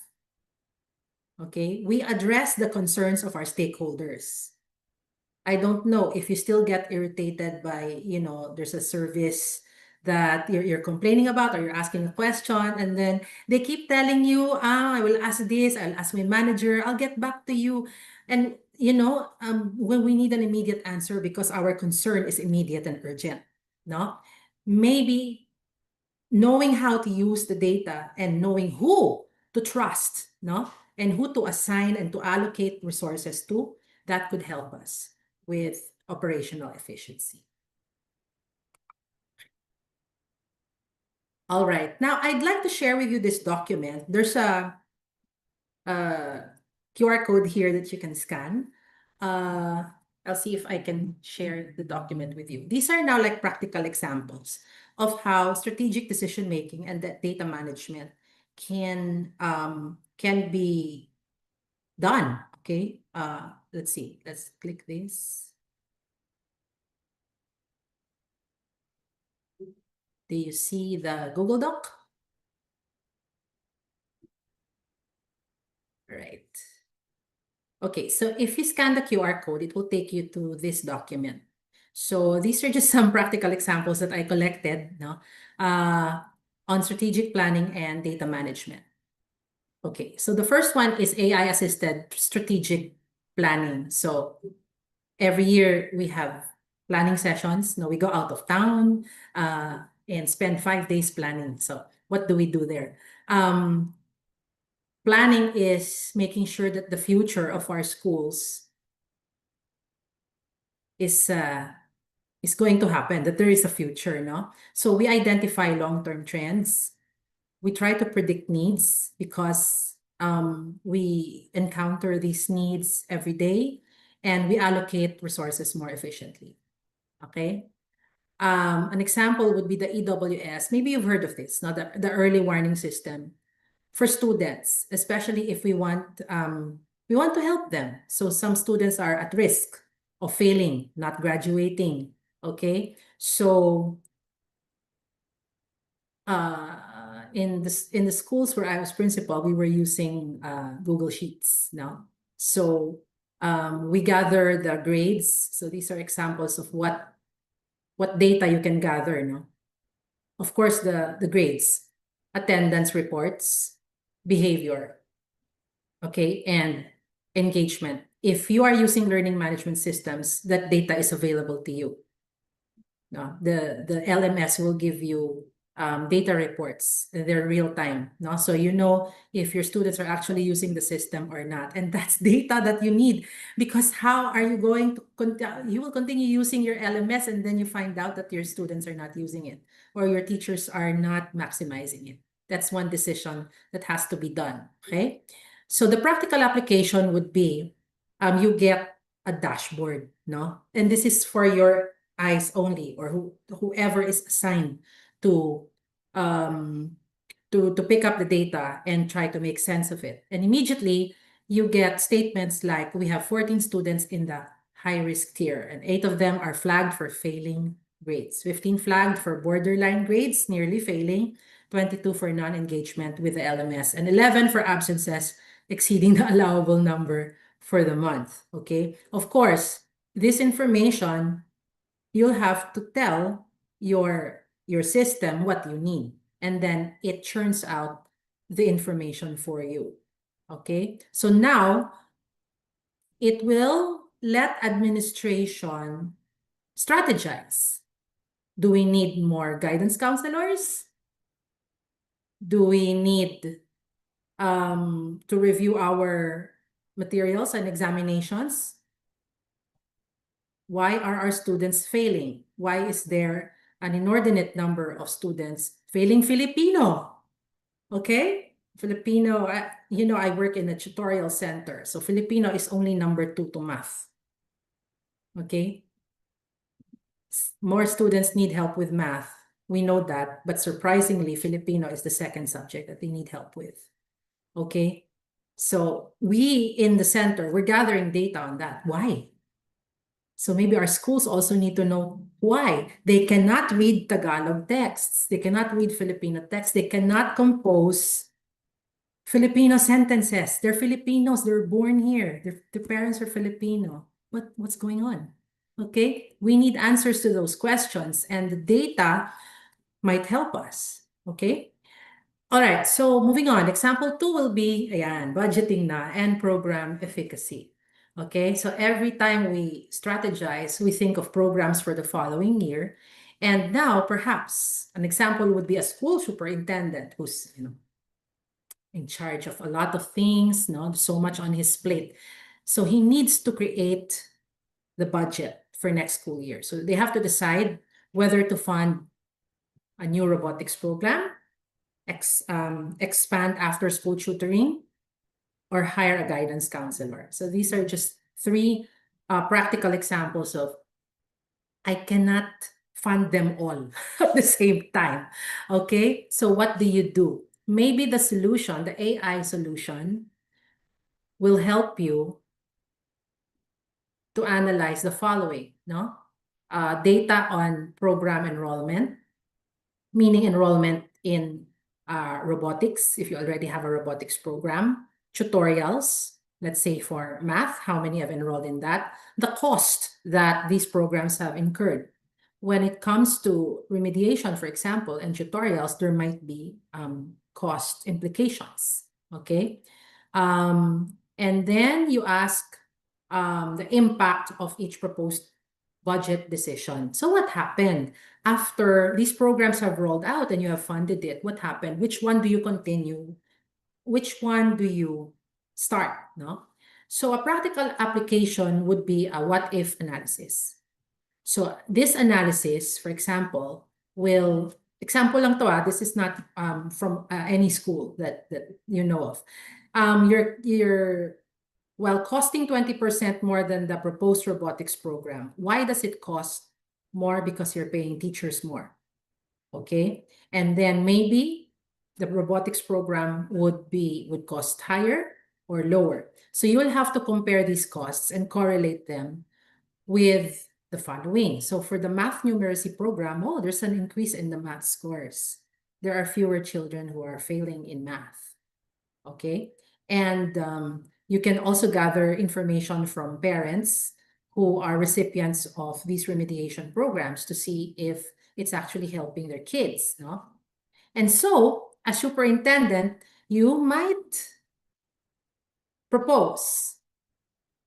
Okay, we address the concerns of our stakeholders. I don't know if you still get irritated by, there's a service that you're complaining about, or you're asking a question, and then they keep telling you, I will ask this, I'll ask my manager, I'll get back to you. And when we need an immediate answer because our concern is immediate and urgent, no? Maybe knowing how to use the data and knowing who to trust, no? And who to assign and to allocate resources to, that could help us with operational efficiency. All right, now I'd like to share with you this document. There's a QR code here that you can scan. I'll see if I can share the document with you. These are now like practical examples of how strategic decision making and that data management can be done. Okay, let's see. Let's click this. Do you see the Google Doc? Right. Okay, so if you scan the QR code, it will take you to this document. So these are just some practical examples that I collected, no, on strategic planning and data management. Okay, so the first one is AI-assisted strategic planning. So every year we have planning sessions. No, we go out of town and spend 5 days planning. So what do we do there? Planning is making sure that the future of our schools is going to happen, that there is a future, no? So we identify long-term trends. We try to predict needs because we encounter these needs every day, and we allocate resources more efficiently. Okay. An example would be the EWS. Maybe you've heard of this, no? The early warning system for students, especially if we want to help them. So some students are at risk of failing, not graduating. Okay, so in the schools where I was principal, we were using Google Sheets now. So we gather the grades. So these are examples of what data you can gather. No, of course the grades, attendance reports, behavior, okay, and engagement. If you are using learning management systems, that data is available to you. No, the LMS will give you data reports. They're real time. No, so you know if your students are actually using the system or not, and that's data that you need, because how are you going to you will continue using your LMS and then you find out that your students are not using it or your teachers are not maximizing it. That's one decision that has to be done. Okay, so the practical application would be you get a dashboard, no, and this is for your eyes only, or whoever is assigned to pick up the data and try to make sense of it. And immediately you get statements like, we have 14 students in the high risk tier and 8 of them are flagged for failing grades, 15 flagged for borderline grades, nearly failing, 22 for non-engagement with the LMS, and 11 for absences exceeding the allowable number for the month. Okay, of course, this information you'll have to tell your system what you need, and then it churns out the information for you. Okay, so now it will let administration strategize. Do we need more guidance counselors? Do we need to review our materials and examinations? Why are our students failing? Why is there an inordinate number of students failing Filipino? Okay, Filipino, I work in a tutorial center. So Filipino is only number 2 to math. Okay, more students need help with math. We know that, but surprisingly, Filipino is the second subject that they need help with. Okay, so we in the center, we're gathering data on that. Why? So maybe our schools also need to know why. They cannot read Tagalog texts. They cannot read Filipino texts. They cannot compose Filipino sentences. They're Filipinos. They're born here. Their parents are Filipino. What's going on? Okay, we need answers to those questions. And the data might help us. Okay? All right, so moving on. Example 2 will be, ayan, budgeting na and program efficacy. Okay, so every time we strategize, we think of programs for the following year. And now, perhaps, an example would be a school superintendent who's, in charge of a lot of things, so much on his plate. So he needs to create the budget for next school year. So they have to decide whether to fund a new robotics program, expand after school tutoring, or hire a guidance counselor. So these are just three practical examples of I cannot fund them all at the same time. Okay, so what do? Maybe the solution, the AI solution, will help you to analyze the following, data on program enrollment, meaning enrollment in robotics, if you already have a robotics program, tutorials, let's say for math, how many have enrolled in that, the cost that these programs have incurred. When it comes to remediation, for example, and tutorials, there might be cost implications, okay? And then you ask the impact of each proposed budget decision. So what happened after these programs have rolled out and you have funded it? What happened? Which one do you continue? Which one do you start? No? So a practical application would be a what-if analysis. So this analysis, for example, example lang to, this is not from any school that you know of. While costing 20% more than the proposed robotics program, why does it cost more? Because you're paying teachers more, okay? And then maybe the robotics program would cost higher or lower. So you will have to compare these costs and correlate them with the following. So for the math numeracy program, there's an increase in the math scores. There are fewer children who are failing in math, okay? And you can also gather information from parents who are recipients of these remediation programs to see if it's actually helping their kids, no? And so, as superintendent, you might propose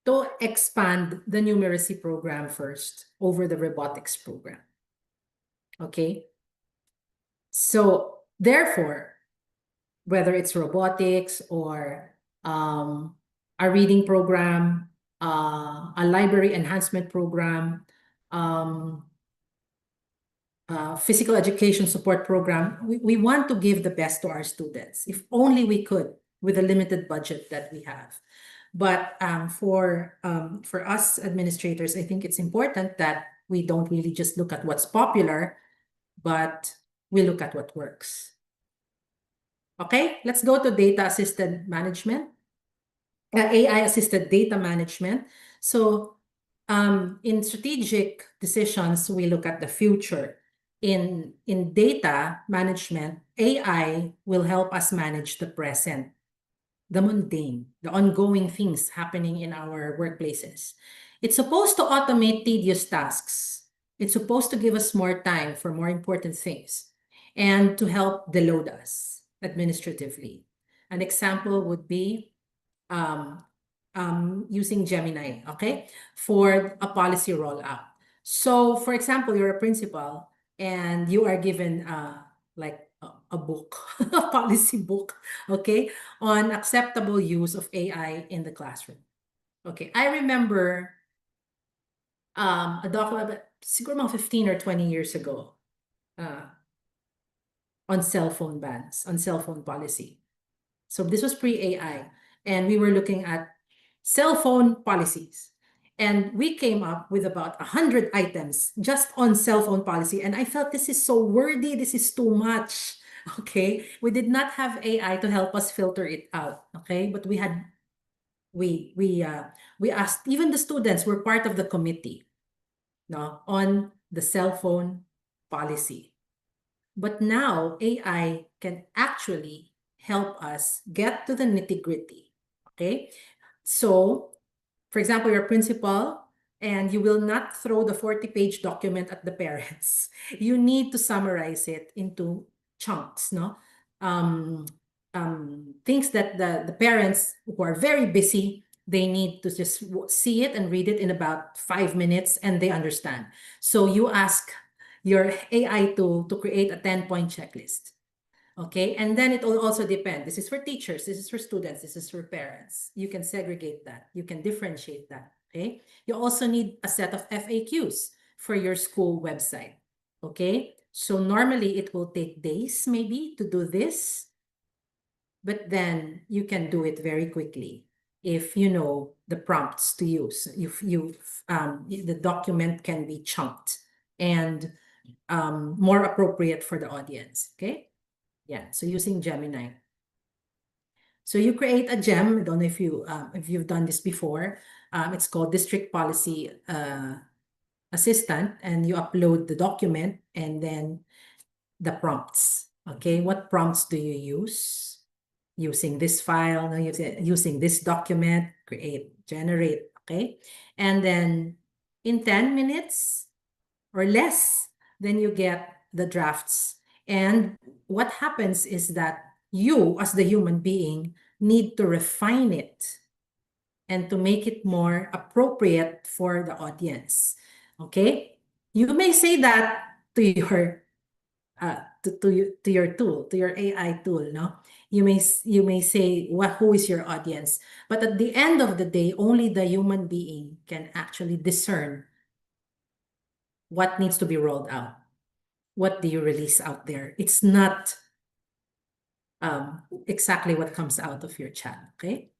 to expand the numeracy program first over the robotics program, okay? So, therefore, whether it's robotics or a reading program, a library enhancement program, physical education support program, we want to give the best to our students, if only we could, with the limited budget that we have. But for us administrators, I think it's important that we don't really just look at what's popular, but we look at what works. Okay, let's go to data-assisted management, AI-assisted data management. So in strategic decisions, we look at the future. In data management, AI will help us manage the present, the mundane, the ongoing things happening in our workplaces. It's supposed to automate tedious tasks. It's supposed to give us more time for more important things and to help deload us administratively. An example would be using Gemini, okay, for a policy rollout. So, for example, you're a principal and you are given like a book, a policy book, okay, on acceptable use of AI in the classroom. Okay, I remember a document, siguro mga 15 or 20 years ago, on cell phone bans, on cell phone policy. So this was pre-AI, and we were looking at cell phone policies. And we came up with about 100 items just on cell phone policy. And I felt this is so wordy, this is too much. Okay, we did not have AI to help us filter it out. Okay, but we asked, even the students were part of the committee, no, on the cell phone policy. But now AI can actually help us get to the nitty-gritty. Okay, so for example, you're a principal and you will not throw the 40-page document at the parents. You need to summarize it into chunks, no? Things that the parents who are very busy, they need to just see it and read it in about 5 minutes and they understand. So you ask your AI tool to create a 10-point checklist. Okay, and then it will also depend. This is for teachers, this is for students, this is for parents. You can segregate that, you can differentiate that. Okay, you also need a set of FAQs for your school website. Okay, so normally it will take days maybe to do this, but then you can do it very quickly if you know the prompts to use. If the document can be chunked and more appropriate for the audience. Okay. Yeah, so using Gemini. So you create a gem. I don't know if you've done this before. It's called District Policy Assistant, and you upload the document and then the prompts. Okay, what prompts do you use? Using this file, no, using this document, create, generate. Okay, and then in 10 minutes or less, then you get the drafts. And what happens is that you, as the human being, need to refine it and to make it more appropriate for the audience. Okay? You may say that to your to your tool, to your AI tool, no? You may say, well, who is your audience? But at the end of the day, only the human being can actually discern what needs to be rolled out. What do you release out there? It's not exactly what comes out of your chat, okay?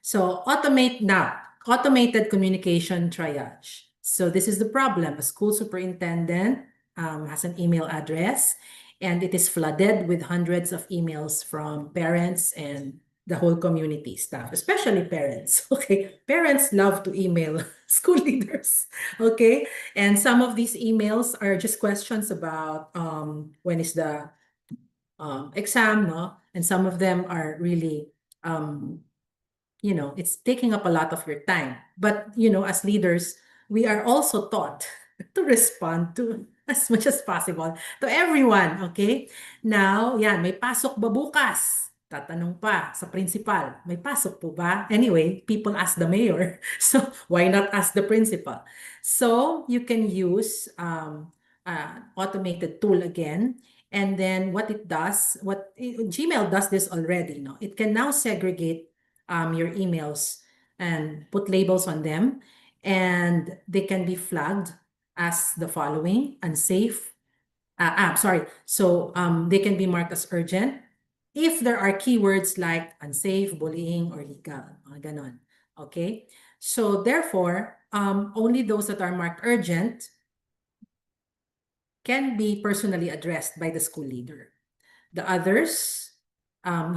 So automate now, automated communication triage. So this is the problem. A school superintendent has an email address and it is flooded with hundreds of emails from parents and the whole community staff, especially parents, okay? Parents love to email school leaders, okay? And some of these emails are just questions about when is the exam, no? And some of them are really, it's taking up a lot of your time. But, as leaders, we are also taught to respond to as much as possible to everyone, okay? Now, yan, may pasok ba bukas? Tatanong pa sa principal, may pasok po ba? Anyway, people ask the mayor, so why not ask the principal? So you can use automated tool again. And then what it does, Gmail does this already, no? It can now segregate your emails and put labels on them, and they can be flagged as the following: unsafe. Sorry. So they can be marked as urgent if there are keywords like unsafe, bullying, or legal. Ganon. Okay. So therefore, only those that are marked urgent can be personally addressed by the school leader. The others,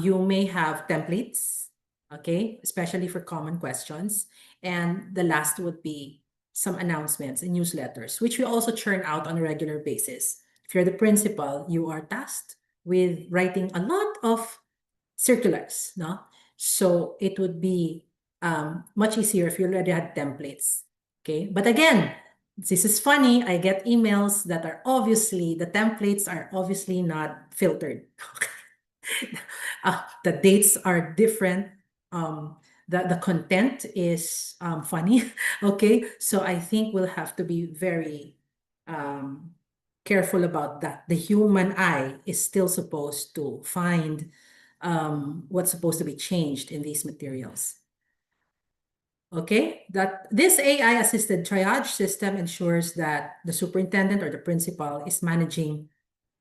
you may have templates, okay, especially for common questions. And the last would be some announcements and newsletters, which we also churn out on a regular basis. If you're the principal, you are tasked with writing a lot of circulars, no? So it would be much easier if you already had templates, okay? But again, this is funny. I get emails that are obviously, the templates are obviously not filtered. The dates are different. The content is funny. Okay, so I think we'll have to be very careful about that. The human eye is still supposed to find what's supposed to be changed in these materials. Okay, that this AI-assisted triage system ensures that the superintendent or the principal is managing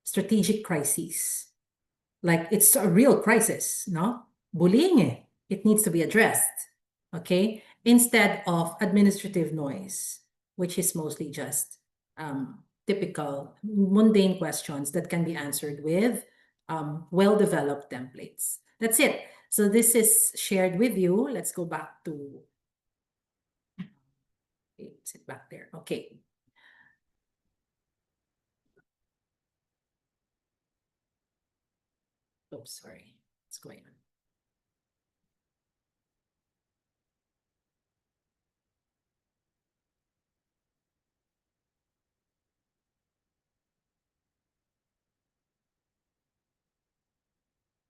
strategic crises. Like it's a real crisis, no? Bullying, it needs to be addressed, okay? Instead of administrative noise, which is mostly just typical mundane questions that can be answered with well-developed templates. That's it. So this is shared with you. Let's go back to, sit back there. Okay. Oops, sorry. What's going on?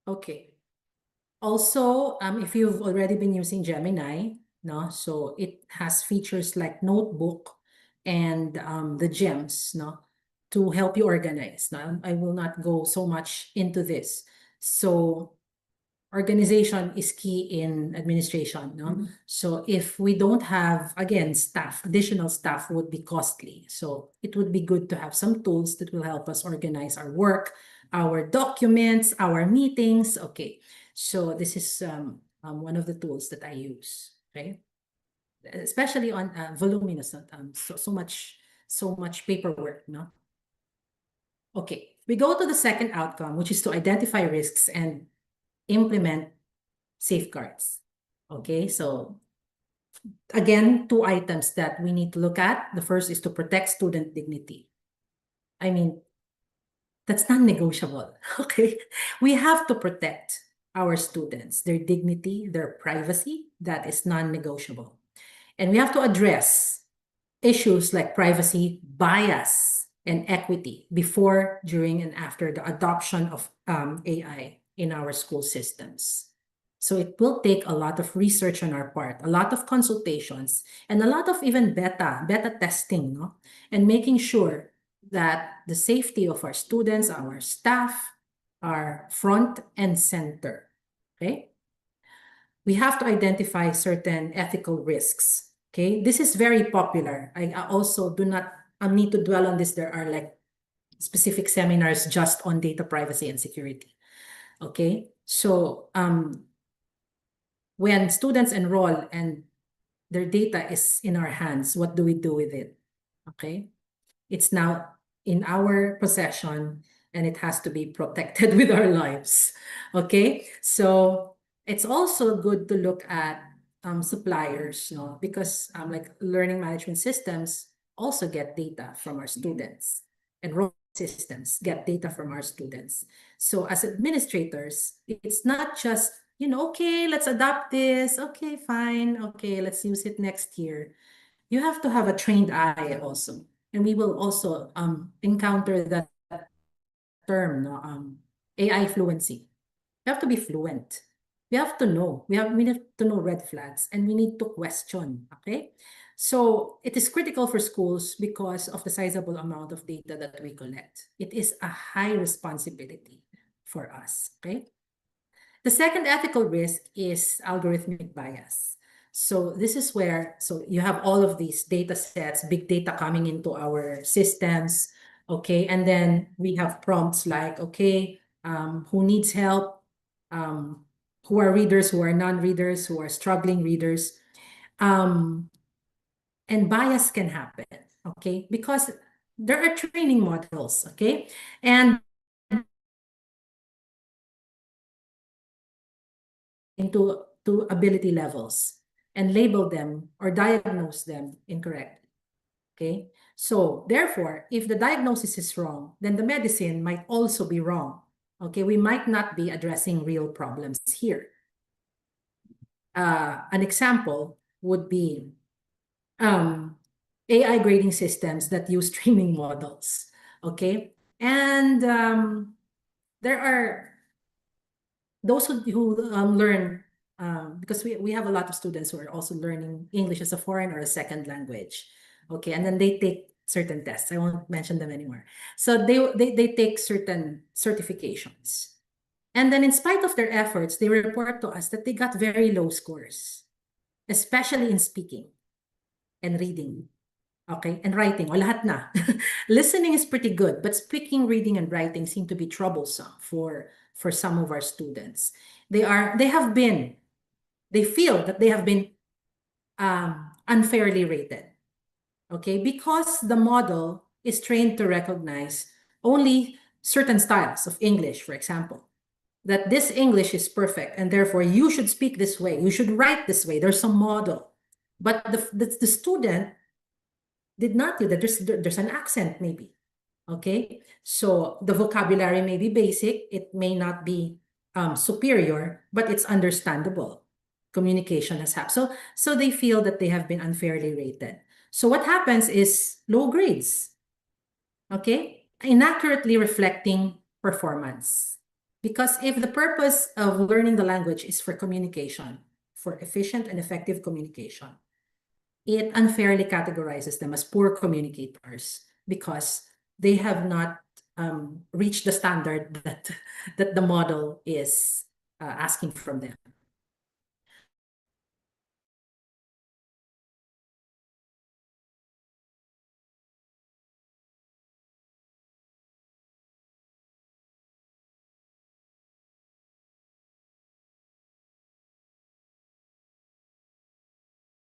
Okay. Also, if you've already been using Gemini, no, so it has features like notebook and the gems, no, to help you organize. Now, I will not go so much into this. So organization is key in administration, no? So if we don't have, again, staff, additional staff would be costly. So it would be good to have some tools that will help us organize our work, our documents, our meetings. Okay, so this is one of the tools that I use, okay? Especially on voluminous, so much paperwork, no? Okay, we go to the second outcome, which is to identify risks and implement safeguards. Okay, so again, two items that we need to look at. The first is to protect student dignity. I mean, that's non-negotiable. Okay, we have to protect our students, their dignity, their privacy. That is non-negotiable. And we have to address issues like privacy, bias, and equity before, during, and after the adoption of AI in our school systems. So it will take a lot of research on our part, a lot of consultations, and a lot of even beta testing, no? And making sure that the safety of our students, our staff, are front and center, okay? We have to identify certain ethical risks, okay? This is very popular. I also do not need to dwell on this. There are like specific seminars just on data privacy and security, okay? So when students enroll and their data is in our hands, what do we do with it? Okay, it's now in our possession and it has to be protected with our lives. Okay, so it's also good to look at suppliers, no? Because like learning management systems also get data from our students, and systems get data from our students. So as administrators, it's not just, okay, let's adopt this. Okay, fine. Okay, let's use it next year. You have to have a trained eye also. And we will also encounter that term, no, AI fluency. You have to be fluent. We have to know. We need to know red flags, and we need to question. Okay, so it is critical for schools because of the sizable amount of data that we collect. It is a high responsibility for us. Okay. The second ethical risk is algorithmic bias. So this is where, so you have all of these data sets, big data coming into our systems, okay? And then we have prompts like, okay, who needs help? Who are readers, who are non-readers, who are struggling readers? And bias can happen, okay? Because there are training models, okay? And into ability levels and label them or diagnose them incorrectly. Okay, so therefore, if the diagnosis is wrong, then the medicine might also be wrong. Okay, we might not be addressing real problems here. An example would be AI grading systems that use training models. Okay, and there are those who learn, because we have a lot of students who are also learning English as a foreign or a second language. Okay, and then they take certain tests. I won't mention them anymore. So they take certain certifications. And then in spite of their efforts, they report to us that they got very low scores, especially in speaking and reading. Okay, and writing, o lahat na. Listening is pretty good, but speaking, reading, and writing seem to be troublesome for some of our students. They feel that they have been unfairly rated. Okay, because the model is trained to recognize only certain styles of English, for example, that this English is perfect and therefore you should speak this way, you should write this way. There's some model, but the student did not do that. There's an accent maybe. Okay, so the vocabulary may be basic, it may not be superior, but it's understandable. Communication has happened. So they feel that they have been unfairly rated. So what happens is low grades, okay, inaccurately reflecting performance. Because if the purpose of learning the language is for communication, for efficient and effective communication, it unfairly categorizes them as poor communicators because they have not reached the standard that the model is asking from them.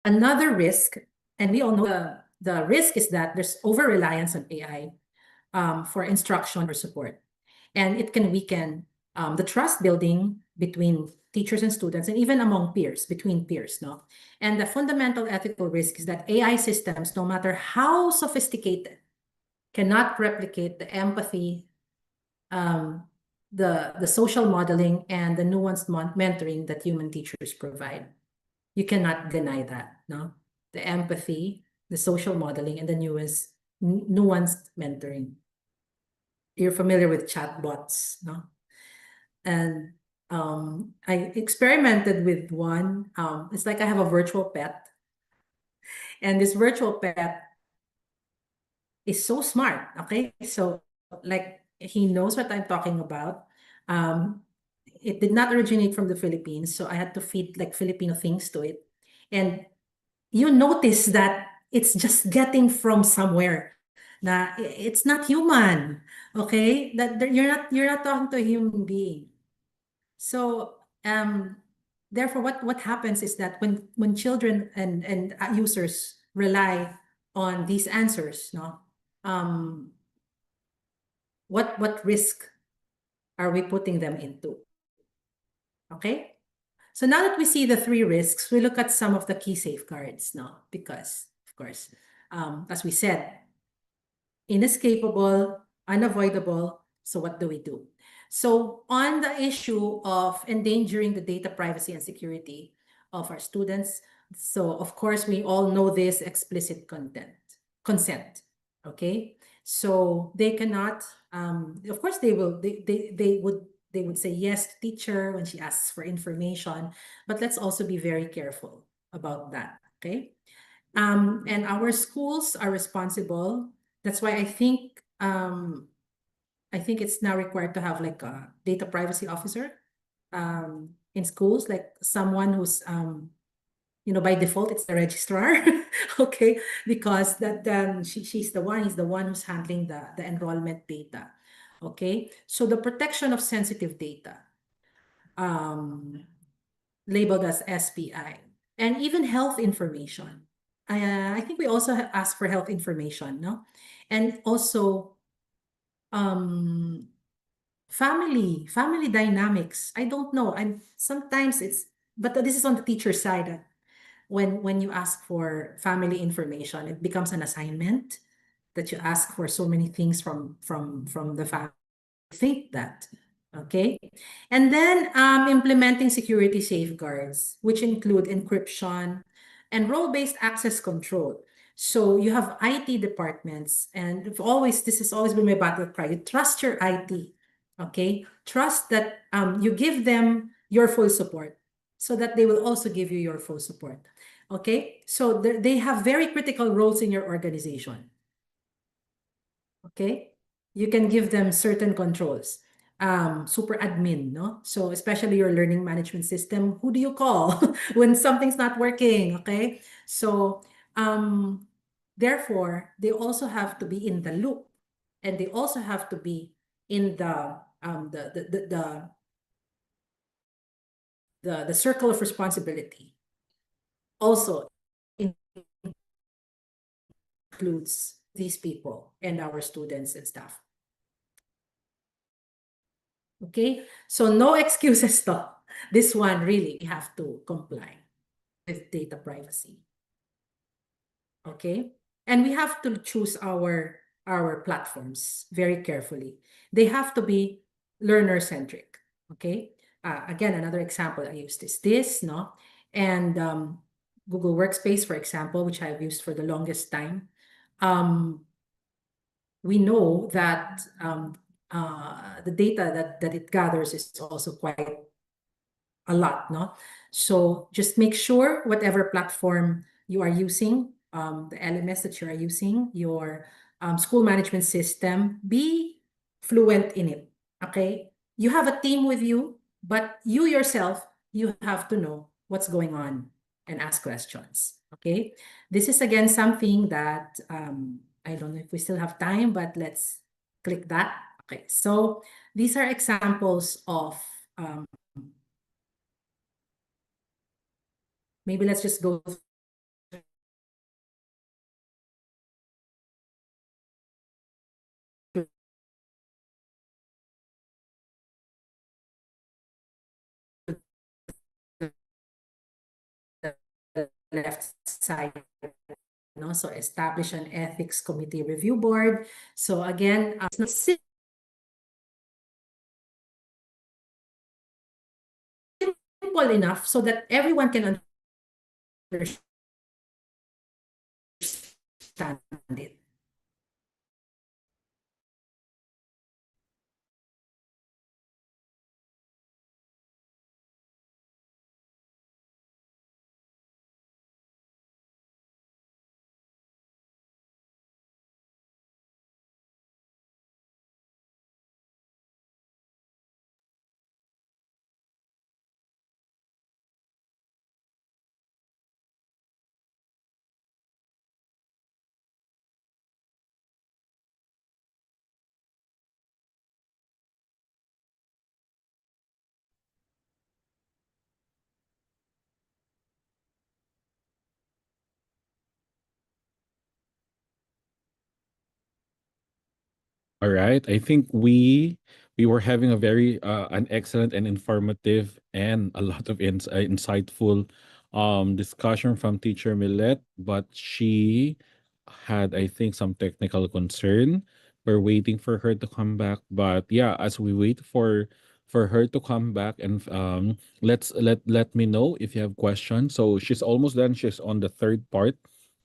Another risk, and we all know the risk is that there's over-reliance on AI for instruction or support. And it can weaken the trust building between teachers and students, and even among peers, between peers, no? And the fundamental ethical risk is that AI systems, no matter how sophisticated, cannot replicate the empathy, the social modeling, and the nuanced mentoring that human teachers provide. You cannot deny that, no? The empathy, the social modeling, and the nuanced mentoring. You're familiar with chatbots, no? And I experimented with one. It's like I have a virtual pet, and this virtual pet is so smart. Okay, so like he knows what I'm talking about. It did not originate from the Philippines, so I had to feed like Filipino things to it, and you notice that it's just getting from somewhere. Na it's not human. Okay, that you're not talking to a human being. So therefore, what happens is that when children and users rely on these answers, no, what risk are we putting them into? Okay, so now that we see the three risks, we look at some of the key safeguards, no, because of course, as we said, inescapable, unavoidable. So what do we do? So on the issue of endangering the data privacy and security of our students, so of course we all know this explicit consent. Okay, so they cannot. Of course they will. They would say yes to teacher when she asks for information, but let's also be very careful about that. Okay, and our schools are responsible. That's why I think it's now required to have like a data privacy officer in schools, like someone who's by default it's the registrar. Okay, because he's the one who's handling the enrollment data. Okay, so the protection of sensitive data, labeled as SPI, and even health information. I think we also ask for health information, no? And also family dynamics. I don't know. Sometimes but this is on the teacher side. When you ask for family information, it becomes an assignment that you ask for so many things from the family. Think that. Okay, and then implementing security safeguards, which include encryption and role-based access control. So you have IT departments, and this has always been my battle cry. You trust your IT, okay? Trust that you give them your full support, so that they will also give you your full support, okay? So they have very critical roles in your organization, okay? You can give them certain controls. Super admin, no? So especially your learning management system, who do you call when something's not working, okay? So therefore, they also have to be in the loop, and they also have to be in the circle of responsibility. Also includes these people and our students and staff. Okay, so no excuses to this one. Really, we have to comply with data privacy. Okay, and we have to choose our platforms very carefully. They have to be learner centric. Okay, again, another example I used is this, no, and Google Workspace, for example, which I've used for the longest time. We know that the data that it gathers is also quite a lot, no? So just make sure whatever platform you are using, the LMS that you are using, your school management system, be fluent in it, okay? You have a team with you, but you yourself, you have to know what's going on and ask questions, okay? This is again something that, I don't know if we still have time, but let's click that. Okay, so these are examples of, maybe let's just go through the left side. No? So establish an ethics committee review board. So again, it's not simple enough so that everyone can understand it. All right. I think we were having a very an excellent and informative and a lot of insightful discussion from teacher Millet, but she had, I think, some technical concern. We're waiting for her to come back, but yeah, as we wait for her to come back, and let me know if you have questions. So she's almost done. She's on the third part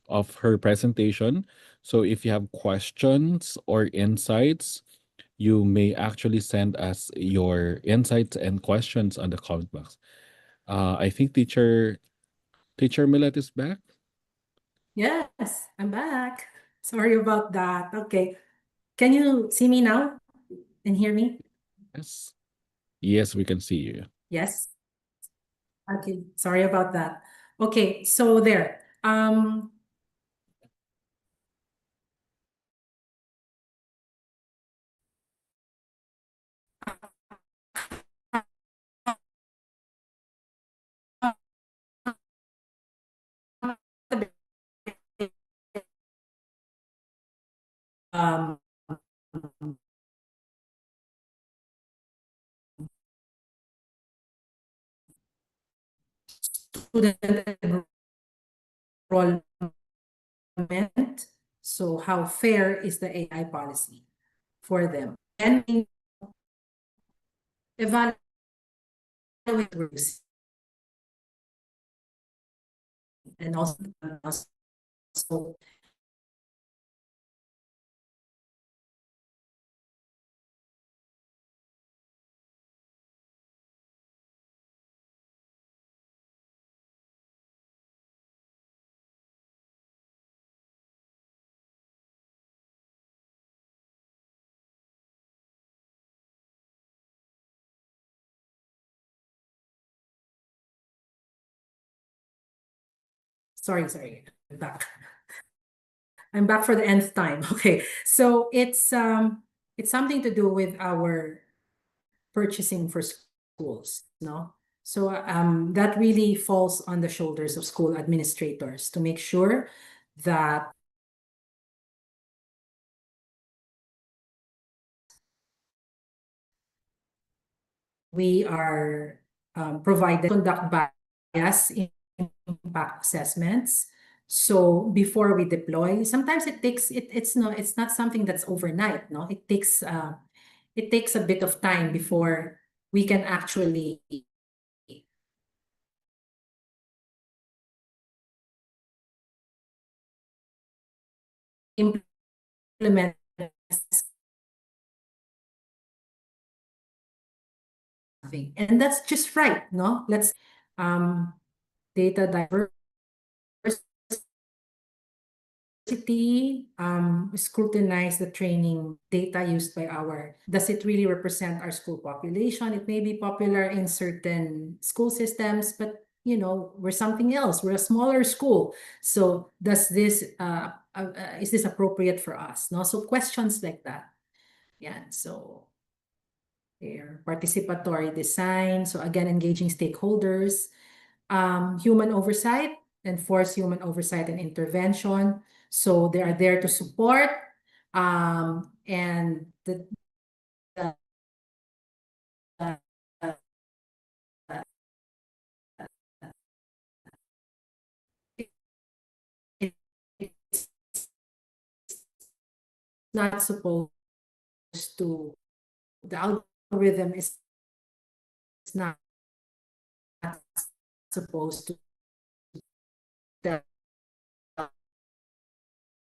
of her presentation. So if you have questions or insights, you may actually send us your insights and questions on the comment box. I think teacher Millet is back. Yes, I'm back. Sorry about that. Okay. Can you see me now and hear me? Yes. Yes, we can see you. Yes. Okay. Sorry about that. Okay. So there. Um, student enrollment. So how fair is the AI policy for them? And evaluate groups and also sorry, I'm back. I'm back for the nth time. Okay, so it's something to do with our purchasing for schools, no? So that really falls on the shoulders of school administrators to make sure that we are provided conduct bias impact assessments. So before we deploy, sometimes it's not something that's overnight, no? It takes a bit of time before we can actually implement having. And that's just right, no? Let's data diversity, scrutinize the training data used by does it really represent our school population? It may be popular in certain school systems, but we're something else. We're a smaller school. So is this appropriate for us? No, so questions like that. Yeah, so there, participatory design. So again, engaging stakeholders, human oversight, enforce human oversight and intervention. So they are there to support, and the it's not supposed to, the algorithm is not supposed to tell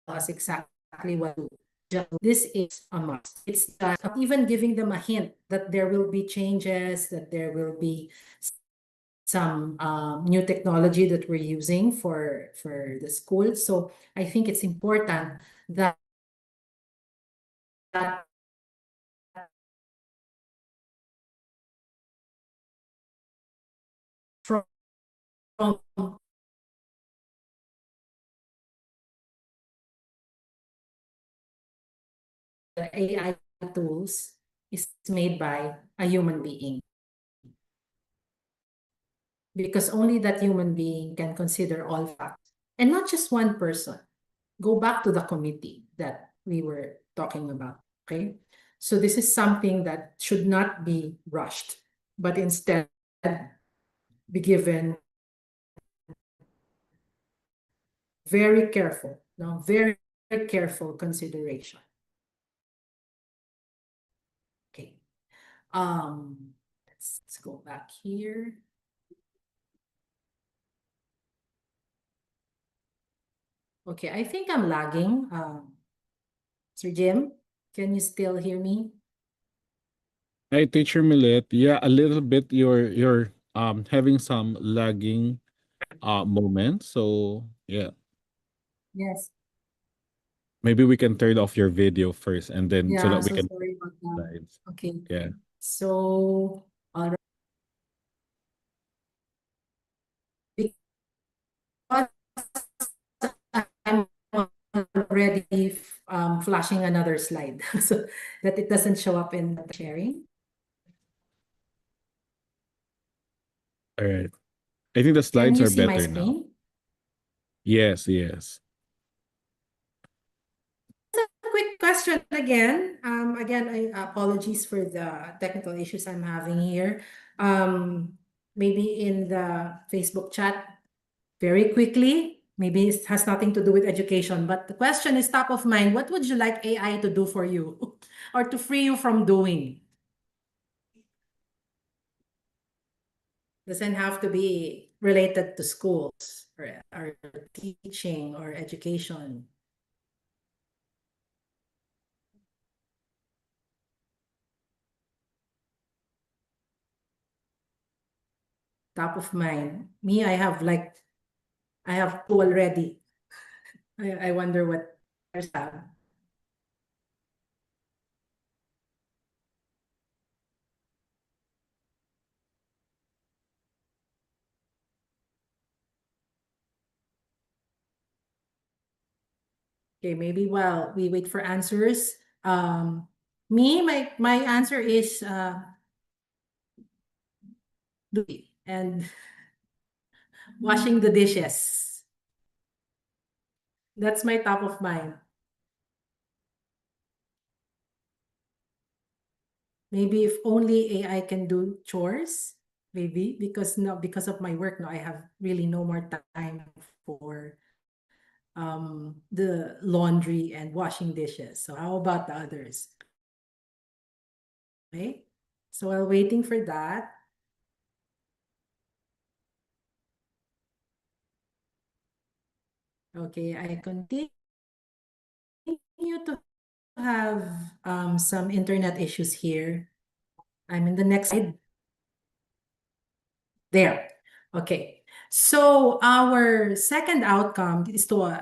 us exactly what to do. This is a must. It's even giving them a hint that there will be changes, that there will be some new technology that we're using for the school. So I think it's important that from the AI tools is made by a human being. Because only that human being can consider all facts. And not just one person. Go back to the committee that we were talking about, okay? So this is something that should not be rushed, but instead be given very careful, no, very, very careful consideration. Okay. Let's go back here. Okay, I think I'm lagging. Sir Jim, can you still hear me? Hi, Teacher Millet. Yeah, a little bit. You're having some lagging moments. So yeah, Yes. maybe we can turn off your video first, and then so Yeah, that we so can sorry about that. slides. Okay. Yeah. So, all right. Because I'm already flashing another slide so that it doesn't show up in the sharing. All right. I think the Can slides you are see my better now. screen? Yes, yes. Quick question again. Again, apologies for the technical issues I'm having here. Maybe in the Facebook chat, very quickly. Maybe it has nothing to do with education, but the question is top of mind. What would you like AI to do for you or to free you from doing? Doesn't have to be related to schools or teaching or education. Top of mind. Me, I have two already. I wonder what others have. Okay, maybe while we wait for answers, my answer is and washing the dishes. That's my top of mind. Maybe if only AI can do chores, maybe because of my work, I have really no more time for the laundry and washing dishes. So how about the others? Okay, so while waiting for that, okay, I continue to have some internet issues here. I'm in the next slide. There. Okay. So our second outcome is to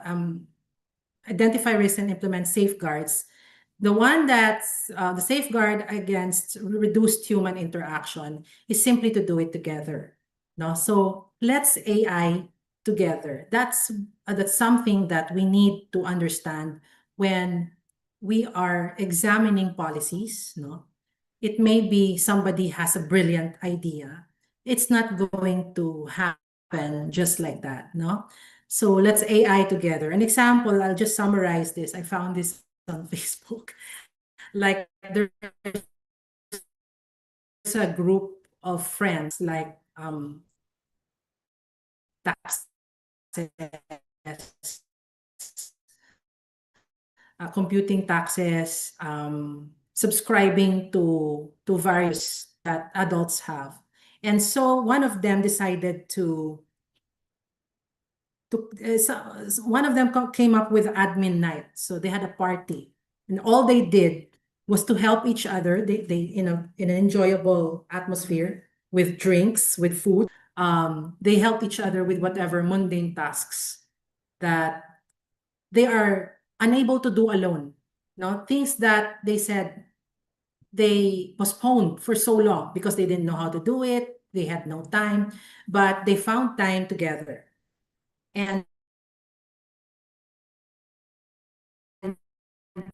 identify risks and implement safeguards. The one that's the safeguard against reduced human interaction is simply to do it together. No, so let's AI together. That's something that we need to understand when we are examining policies. No, it may be somebody has a brilliant idea. It's not going to happen just like that. No, so let's AI together. An example, I'll just summarize this. I found this on Facebook. Like there's a group of friends like taxes, computing taxes, subscribing to various that adults have. And so one of them decided one of them came up with admin night. So they had a party, and all they did was to help each other. They in an enjoyable atmosphere with drinks, with food. They helped each other with whatever mundane tasks that they are unable to do alone. No, things that they said they postponed for so long because they didn't know how to do it. They had no time, but they found time together. And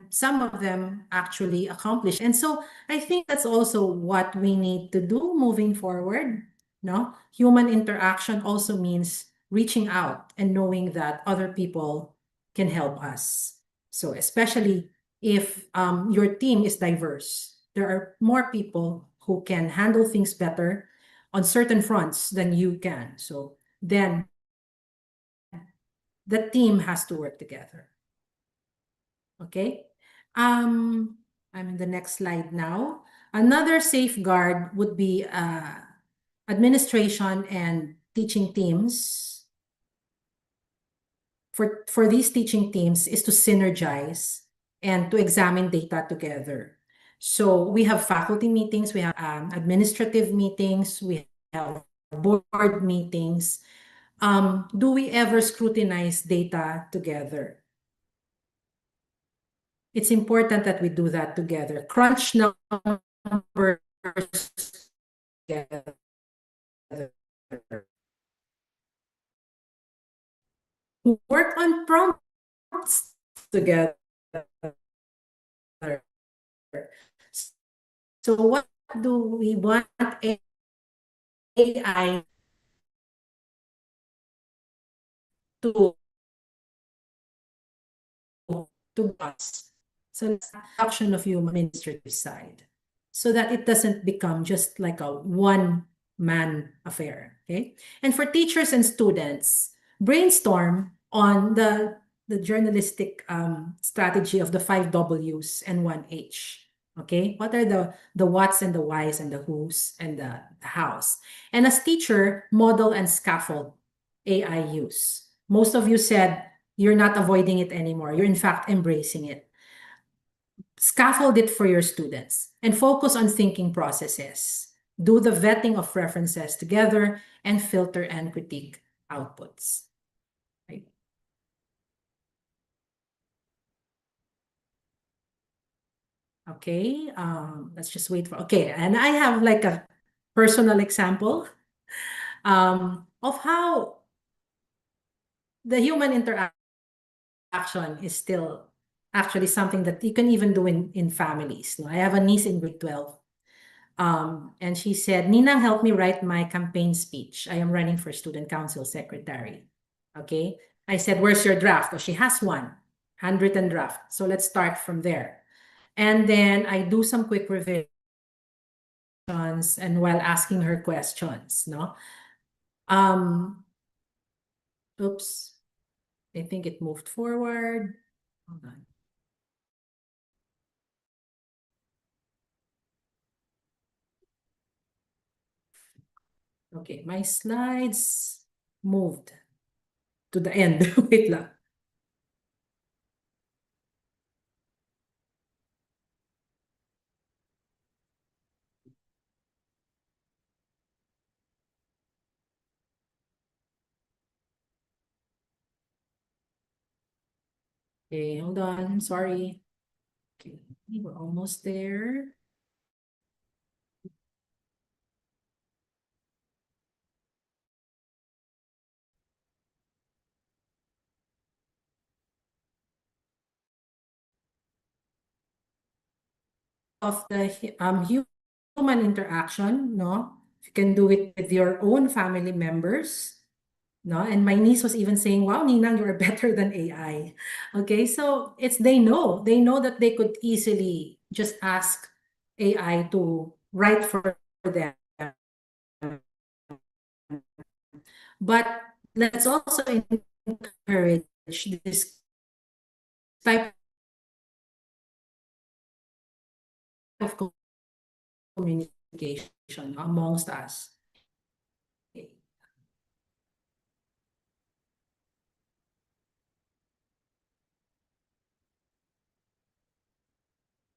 some of them actually accomplished. And so I think that's also what we need to do moving forward. No, human interaction also means reaching out and knowing that other people can help us. So especially if your team is diverse, there are more people who can handle things better on certain fronts than you can. So then the team has to work together. Okay. I'm in the next slide now. Another safeguard would be administration and teaching teams. For these teaching teams is to synergize and to examine data together. So we have faculty meetings, we have administrative meetings, we have board meetings. Do we ever scrutinize data together? It's important that we do that together. Crunch numbers together. Work on prompts together. So what do we want AI to us? So it's action of human administrative side, so that it doesn't become just like a one-man affair. Okay. And for teachers and students, brainstorm on the journalistic strategy of the 5 Ws and 1 H. Okay, what are the whats and the whys and the whos and the hows? And as teacher, model and scaffold AI use. Most of you said you're not avoiding it anymore. You're in fact embracing it. Scaffold it for your students and focus on thinking processes. Do the vetting of references together and filter and critique outputs. Right? Okay, let's just wait for, okay, and I have like a personal example of how the human interaction is still actually something that you can even do in families. I have a niece in grade 12. And she said, Ninang, help me write my campaign speech. I am running for student council secretary. Okay. I said, where's your draft? Oh, she has one, handwritten draft. So let's start from there. And then I do some quick revisions and while asking her questions, no? Oops. I think it moved forward. Hold on. Okay, my slides moved to the end. Wait lang. Okay, hold on. Sorry. Okay, we're almost there. Of the human interaction, no? You can do it with your own family members, no? And my niece was even saying, wow, Ninang, you are better than AI. Okay, so they know that they could easily just ask AI to write for them. But let's also encourage this type of communication amongst us.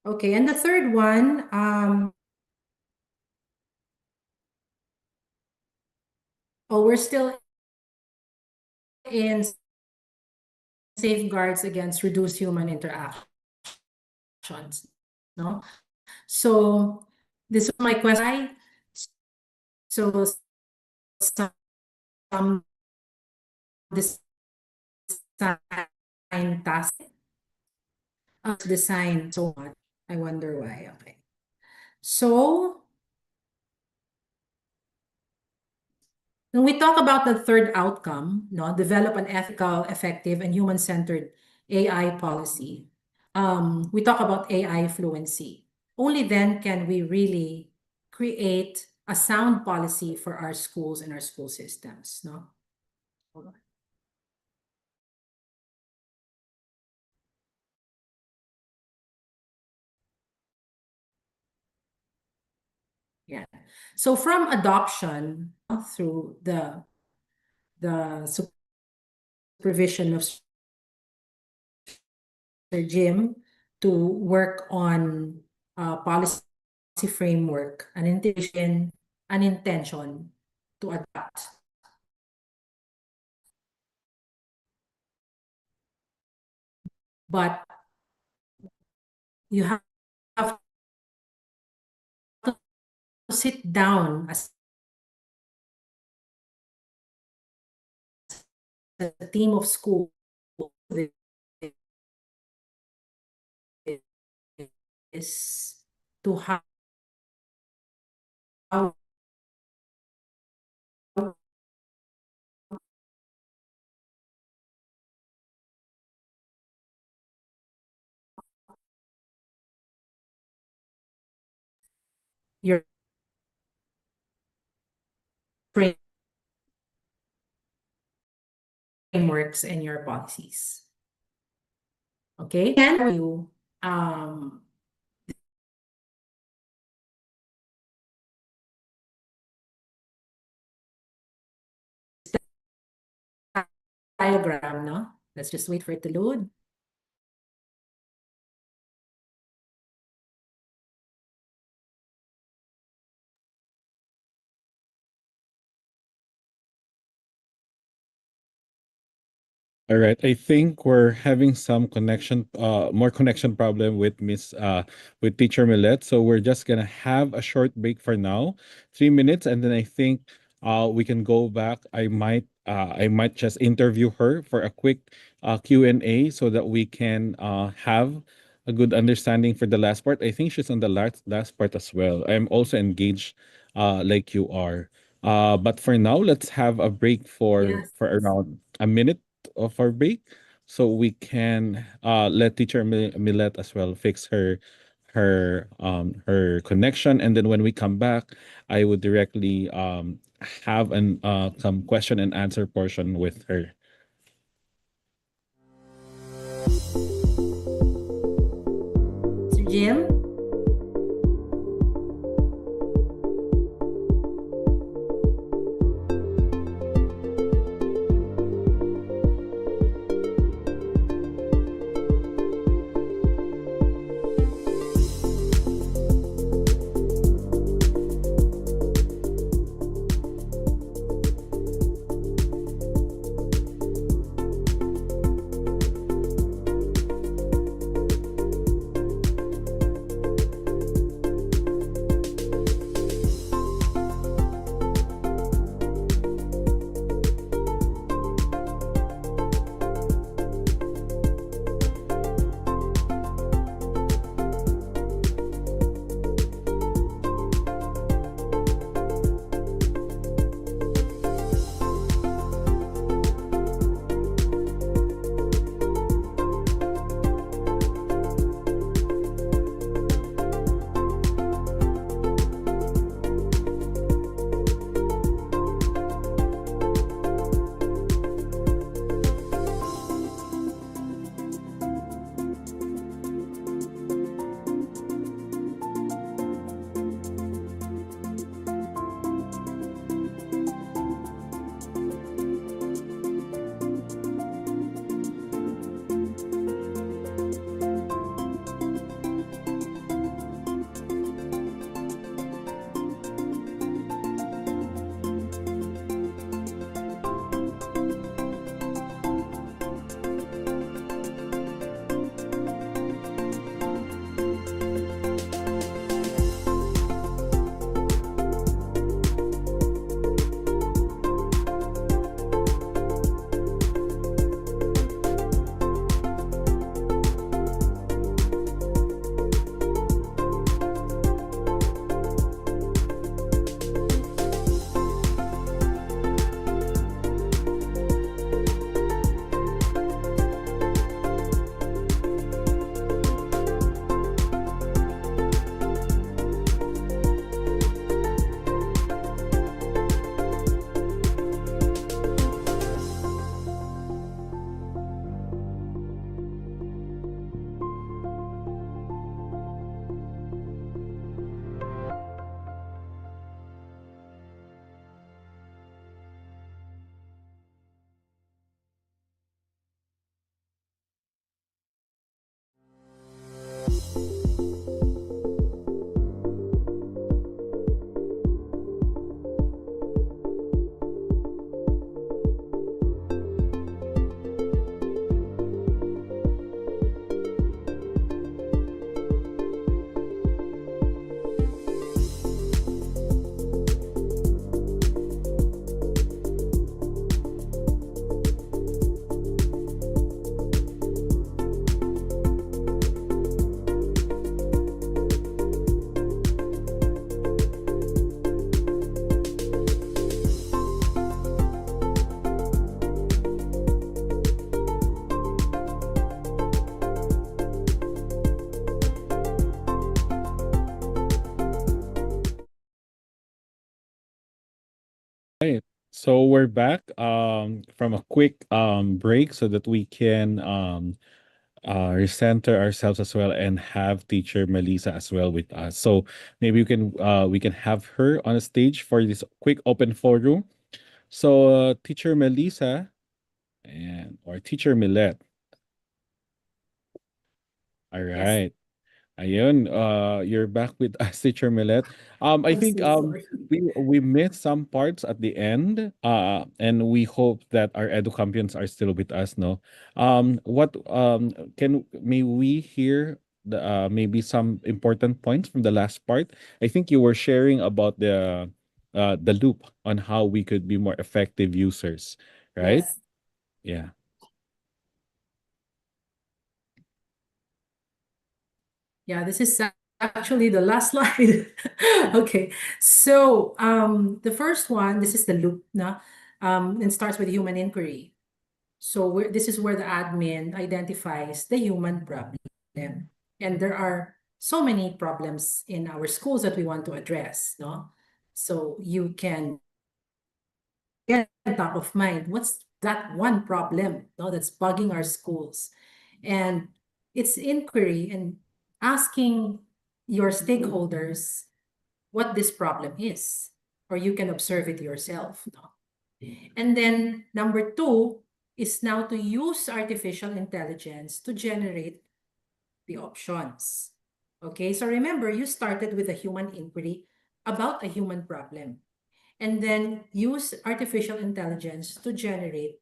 Okay, and the third one, we're still in safeguards against reduced human interactions, no? So this is my question. So some design task, design so much. I wonder why. Okay. So when we talk about the third outcome, no, develop an ethical, effective, and human-centered AI policy. We talk about AI fluency. Only then can we really create a sound policy for our schools and our school systems. No. Hold on. Yeah. So from adoption through the supervision of Sir Jim to work on policy framework, an intention to adapt. But you have to sit down as a team of school is to have your frameworks and your policies. Okay, and you diagram, no? Let's just wait for it to load. All right. I think we're having some more connection problem with with Teacher Millet. So we're just gonna have a short break for now, 3 minutes, and then I think we can go back. I might just interview her for a quick Q&A so that we can have a good understanding for the last part. I think she's on the last part as well. I'm also engaged like you are. But for now, let's have a break Yes. for around a minute of our break so we can let teacher Millet as well fix her connection, and then when we come back I would directly have an some question and answer portion with her. Sir Jim? So we're back from a quick break so that we can recenter ourselves as well and have teacher Mellissa as well with us. So maybe we can have her on a stage for this quick open forum. So teacher Mellissa and or teacher Millet. All Yes, right. Ayun, you're back with us, Teacher Millet. I I'm think so sorry. we missed some parts at the end, and we hope that our educampions are still with us. No, what can may we hear maybe some important points from the last part? I think you were sharing about the loop on how we could be more effective users, right? Yes. Yeah. Yeah, this is actually the last slide. Okay. So the first one, this is the loop, no? And starts with human inquiry. So this is where the admin identifies the human problem. And there are so many problems in our schools that we want to address, no? So you can get top of mind. What's that one problem, no, that's bugging our schools? And it's inquiry and asking your stakeholders what this problem is, or you can observe it yourself, no? And then number two is now to use artificial intelligence to generate the options. Okay, so remember, you started with a human inquiry about a human problem, and then use artificial intelligence to generate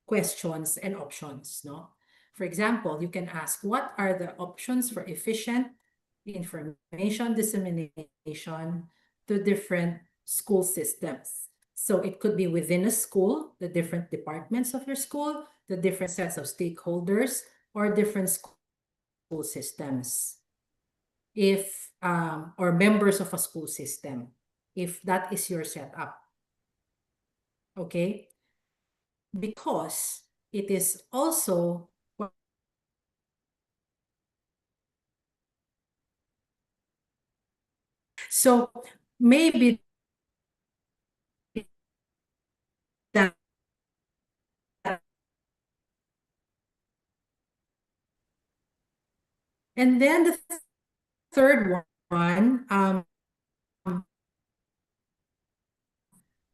questions and options, no? For example, you can ask, what are the options for efficient information dissemination to different school systems? So it could be within a school, the different departments of your school, the different sets of stakeholders, or different school systems. If or members of a school system, if that is your setup. Okay, because it is also, so maybe that, and then the third one,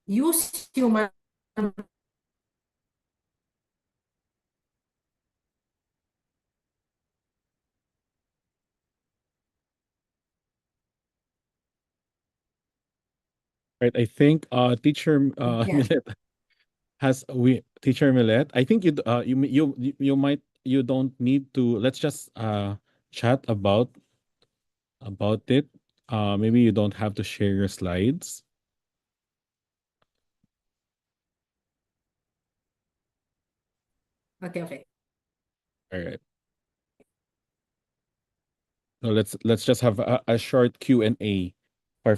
use human. Right. I think teacher Yeah. Millet has we teacher Millet. I think you might you don't need to let's just chat about it. Maybe you don't have to share your slides. Okay, okay. All right. So let's just have a short Q&A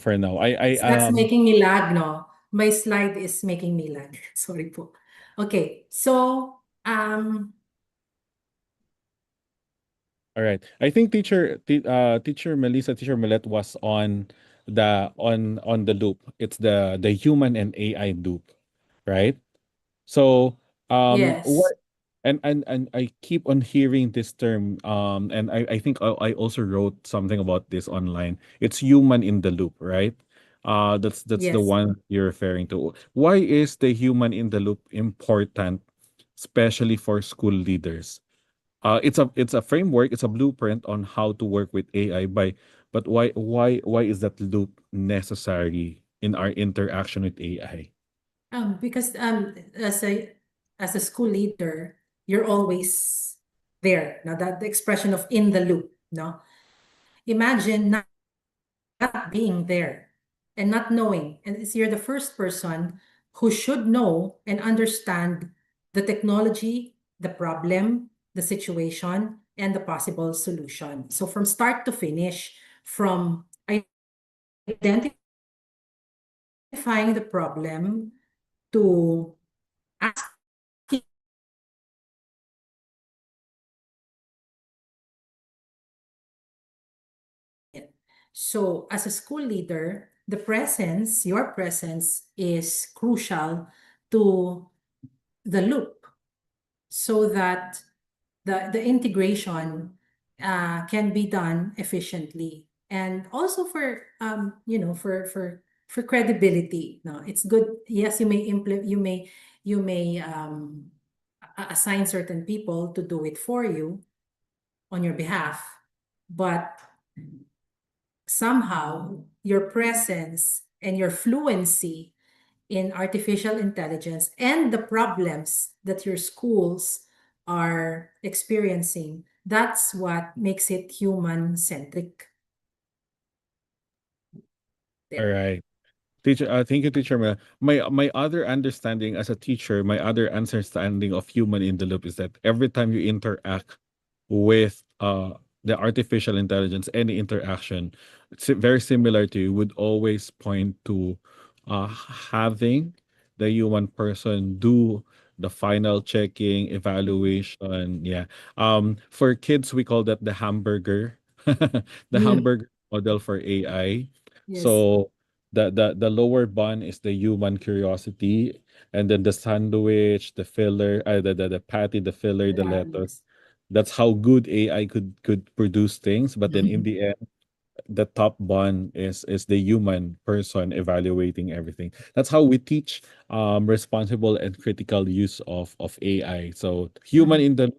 for now. That's making me lag, no? My slide is making me lag. Sorry po. Okay, so All right. I think teacher Melissa, teacher Millet was on on the loop. It's the human and AI loop, right? So, yes, what and I keep on hearing this term, and I think I also wrote something about this online. It's human in the loop, right? That's the yes. one you're referring to. Why is the human in the loop important, especially for school leaders? It's a framework, it's a blueprint on how to work with AI. But why is that loop necessary in our interaction with AI? Because as a school leader, you're always there. Now that the expression of in the loop, no? Imagine not being there and not knowing. And it's, you're the first person who should know and understand the technology, the problem, the situation, and the possible solution. So from start to finish, from identifying the problem to asking it. So as a school leader, your presence is crucial to the loop so that the integration can be done efficiently and also for for credibility. No, it's good. Yes, you may implement you may assign certain people to do it for you on your behalf, but somehow your presence and your fluency in artificial intelligence and the problems that your schools are experiencing, that's what makes it human centric. All right. Teacher, thank you, teacher. My other understanding as a teacher, my other understanding of human in the loop is that every time you interact with the artificial intelligence, any interaction, it's very similar to you, would always point to having the human person do the final checking, evaluation. Yeah. For kids, we call that the hamburger, the Mm, hamburger model for AI. yes. So the lower bun is the human curiosity, and then the sandwich, the filler, the patty, the filler, the Yeah, lettuce. yes. That's how good AI could produce things. But then in the end, the top bun is the human person evaluating everything. That's how we teach responsible and critical use of AI. So human Mhm. in the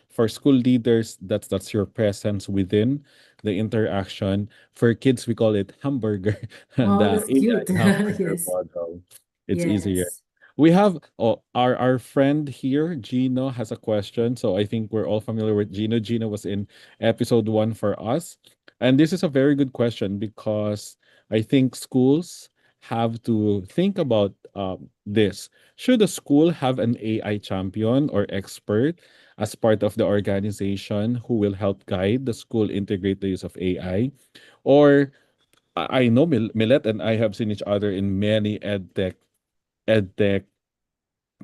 for school leaders, that's your presence within the interaction. For kids, we call it hamburger, Oh, the that's AI cute. hamburger Yes. model. It's easier. Yes. We have our friend here, Gino, has a question. So I think we're all familiar with Gino. Gino was in episode 1 for us. And this is a very good question because I think schools have to think about this. Should a school have an AI champion or expert as part of the organization who will help guide the school integrate the use of AI? Or I know Millet and I have seen each other in many edtech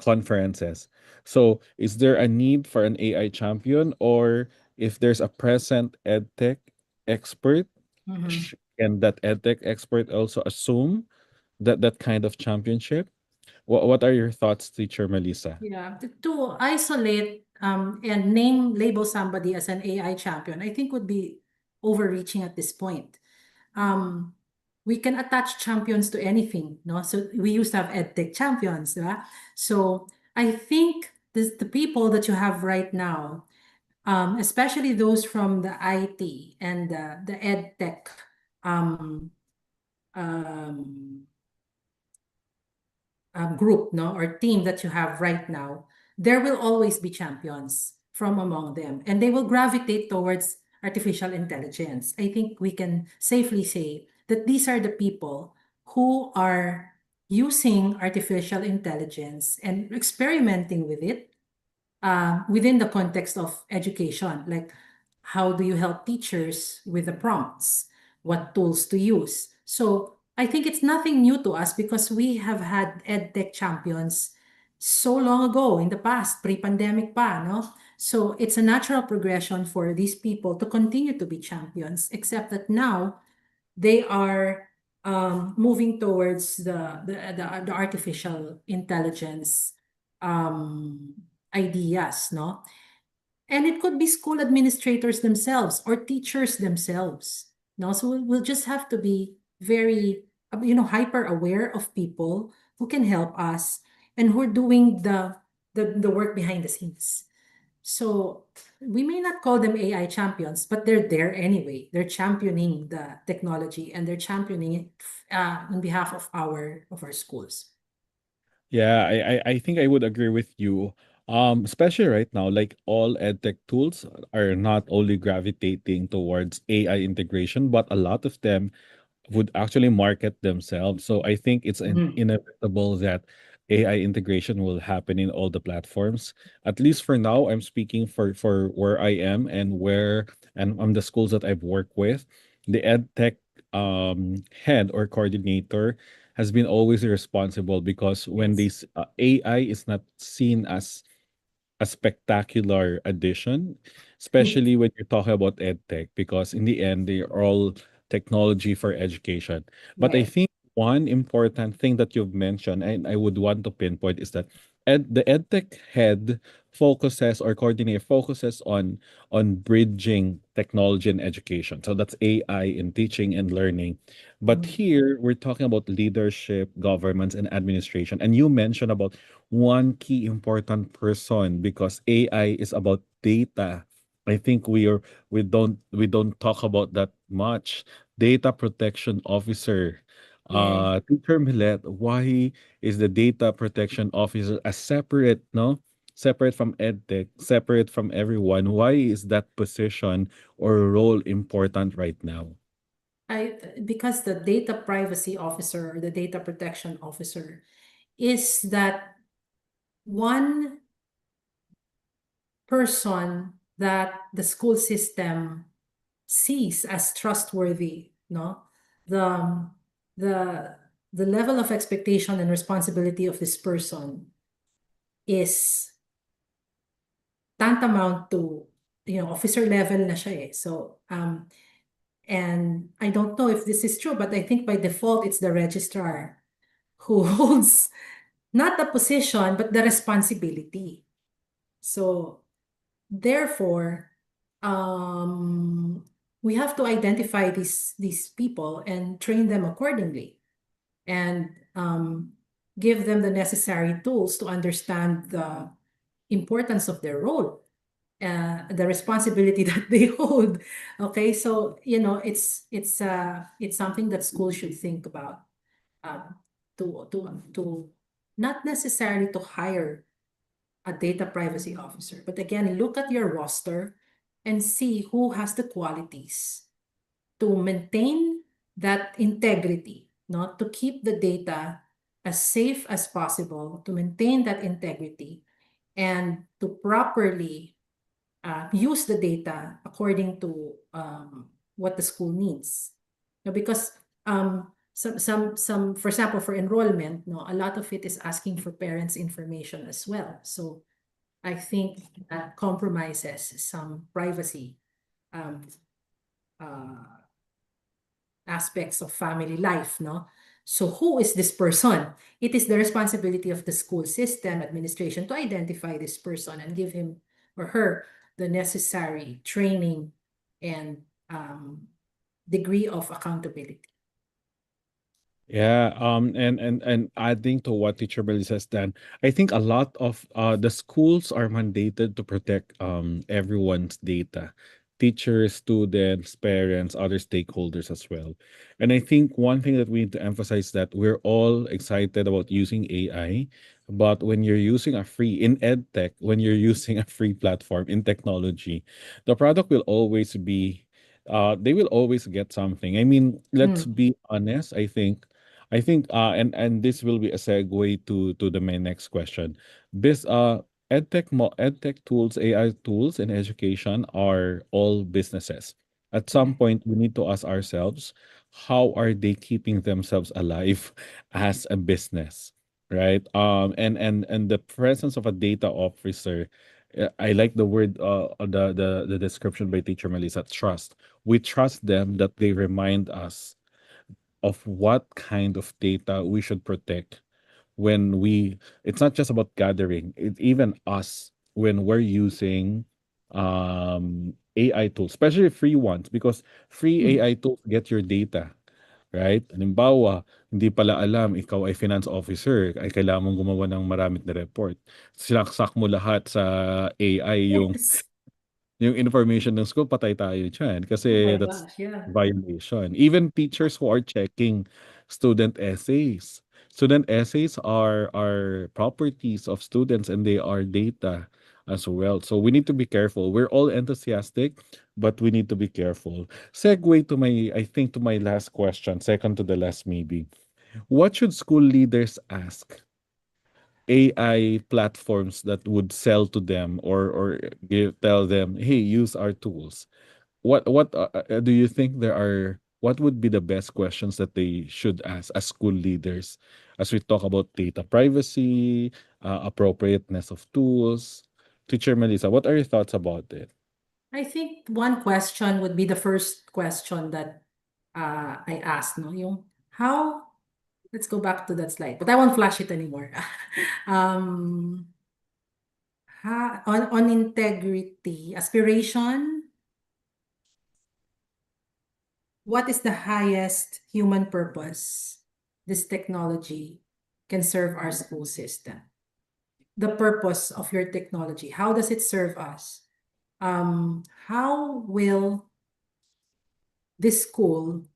conferences. So is there a need for an AI champion, or if there's a present edtech expert, Mhm. can that edtech expert also assume that kind of championship? What are your thoughts, teacher Melissa? Yeah, to isolate and name label somebody as an AI champion, I think would be overreaching at this point. Um, we can attach champions to anything, no? So we used to have edtech champions, right? So I think the people that you have right now, especially those from the IT and the edtech um, um, group, no, or team that you have right now, there will always be champions from among them, and they will gravitate towards artificial intelligence. I think we can safely say that these are the people who are using artificial intelligence and experimenting with it within the context of education. Like, how do you help teachers with the prompts? What tools to use? So I think it's nothing new to us because we have had edtech champions so long ago in the past, pre-pandemic pa, no? So it's a natural progression for these people to continue to be champions, except that now they are moving towards the artificial intelligence um, ideas, no? And it could be school administrators themselves or teachers themselves, no? So we'll just have to be very, hyper aware of people who can help us and who are doing the work behind the scenes. So we may not call them AI champions, but they're there anyway. They're championing the technology and they're championing it on behalf of our schools. Yeah, I think I would agree with you. Especially right now, like all edtech tools are not only gravitating towards AI integration, but a lot of them would actually market themselves. So I think it's Mhm. inevitable that AI integration will happen in all the platforms. At least for now, I'm speaking for where I am and where and the schools that I've worked with. The ed tech head or coordinator has been always responsible because when Yes. this AI is not seen as a spectacular addition, especially when you're talking about edtech, because in the end, they are all technology for education. But I Right. think one important thing that you've mentioned, and I would want to pinpoint, is that the edtech head focuses or coordinator focuses on bridging technology and education. So that's AI in teaching and learning. But Mm. here we're talking about leadership, governance, and administration. And you mentioned about one key important person because AI is about data. I think we don't talk about that much. Data protection officer. Yeah. Teacher Millet, why is the data protection officer a separate, no? Separate from EdTech, separate from everyone. Why is that position or role important right now? Because the data privacy officer or the data protection officer is that one person that the school system sees as trustworthy, no? The the the level of expectation and responsibility of this person is tantamount to, officer level na siya eh. So, and I don't know if this is true, but I think by default it's the registrar who holds not the position but the responsibility. So therefore, um, we have to identify these people and train them accordingly, and give them the necessary tools to understand the importance of their role, the responsibility that they hold. Okay, so it's something that schools should think about, um, to not necessarily to hire a data privacy officer, but again, look at your roster and see who has the qualities to maintain that integrity, not to keep the data as safe as possible, to maintain that integrity, and to properly use the data according to what the school needs. Because for example, for enrollment, no, a lot of it is asking for parents' information as well. So I think that compromises some privacy um, uh, aspects of family life, no? So who is this person? It is the responsibility of the school system administration to identify this person and give him or her the necessary training and degree of accountability. Yeah, and adding to what Teacher Melissa says, then I think a lot of the schools are mandated to protect everyone's data, teachers, students, parents, other stakeholders as well. And I think one thing that we need to emphasize that we're all excited about using AI, but when you're using a free in ed tech, when you're using a free platform in technology, the product will always be they will always get something. I mean, let's Mm. be honest. I think and this will be a segue to my next question. This edtech tools, AI tools in education are all businesses. At some Yeah. point we need to ask ourselves, how are they keeping themselves alive as a business? Right? And the presence of a data officer, I like the word the description by teacher Melissa, trust. We trust them that they remind us of what kind of data we should protect when we it's not just about gathering, it's even us when we're using AI tools, especially free ones, because free Mm. AI tools get your data, right? Halimbawa, hindi pala alam ikaw ay finance officer, ay kailangan mong gumawa ng maraming na report. Sinaksak mo lahat sa AI Yes. yung information ng school, patay tayo diyan Oh my kasi that's gosh, yeah. violation. Even teachers who are checking student essays. Student essays are properties of students and they are data as well. So we need to be careful. We're all enthusiastic, but we need to be careful. Segue to I think to my last question, second to the last maybe. What should school leaders ask AI platforms that would sell to them or tell them, "Hey, use our tools." What do you think there are? What would be the best questions that they should ask as school leaders as we talk about data privacy, appropriateness of tools? Teacher Melissa, what are your thoughts about it? I think one question would be the first question that I asked, no, yung how, let's go back to that slide, but I won't flash it anymore. um, on integrity, aspiration, what is the highest human purpose this technology can serve our school system? The purpose of your technology, how does it serve us? How will this school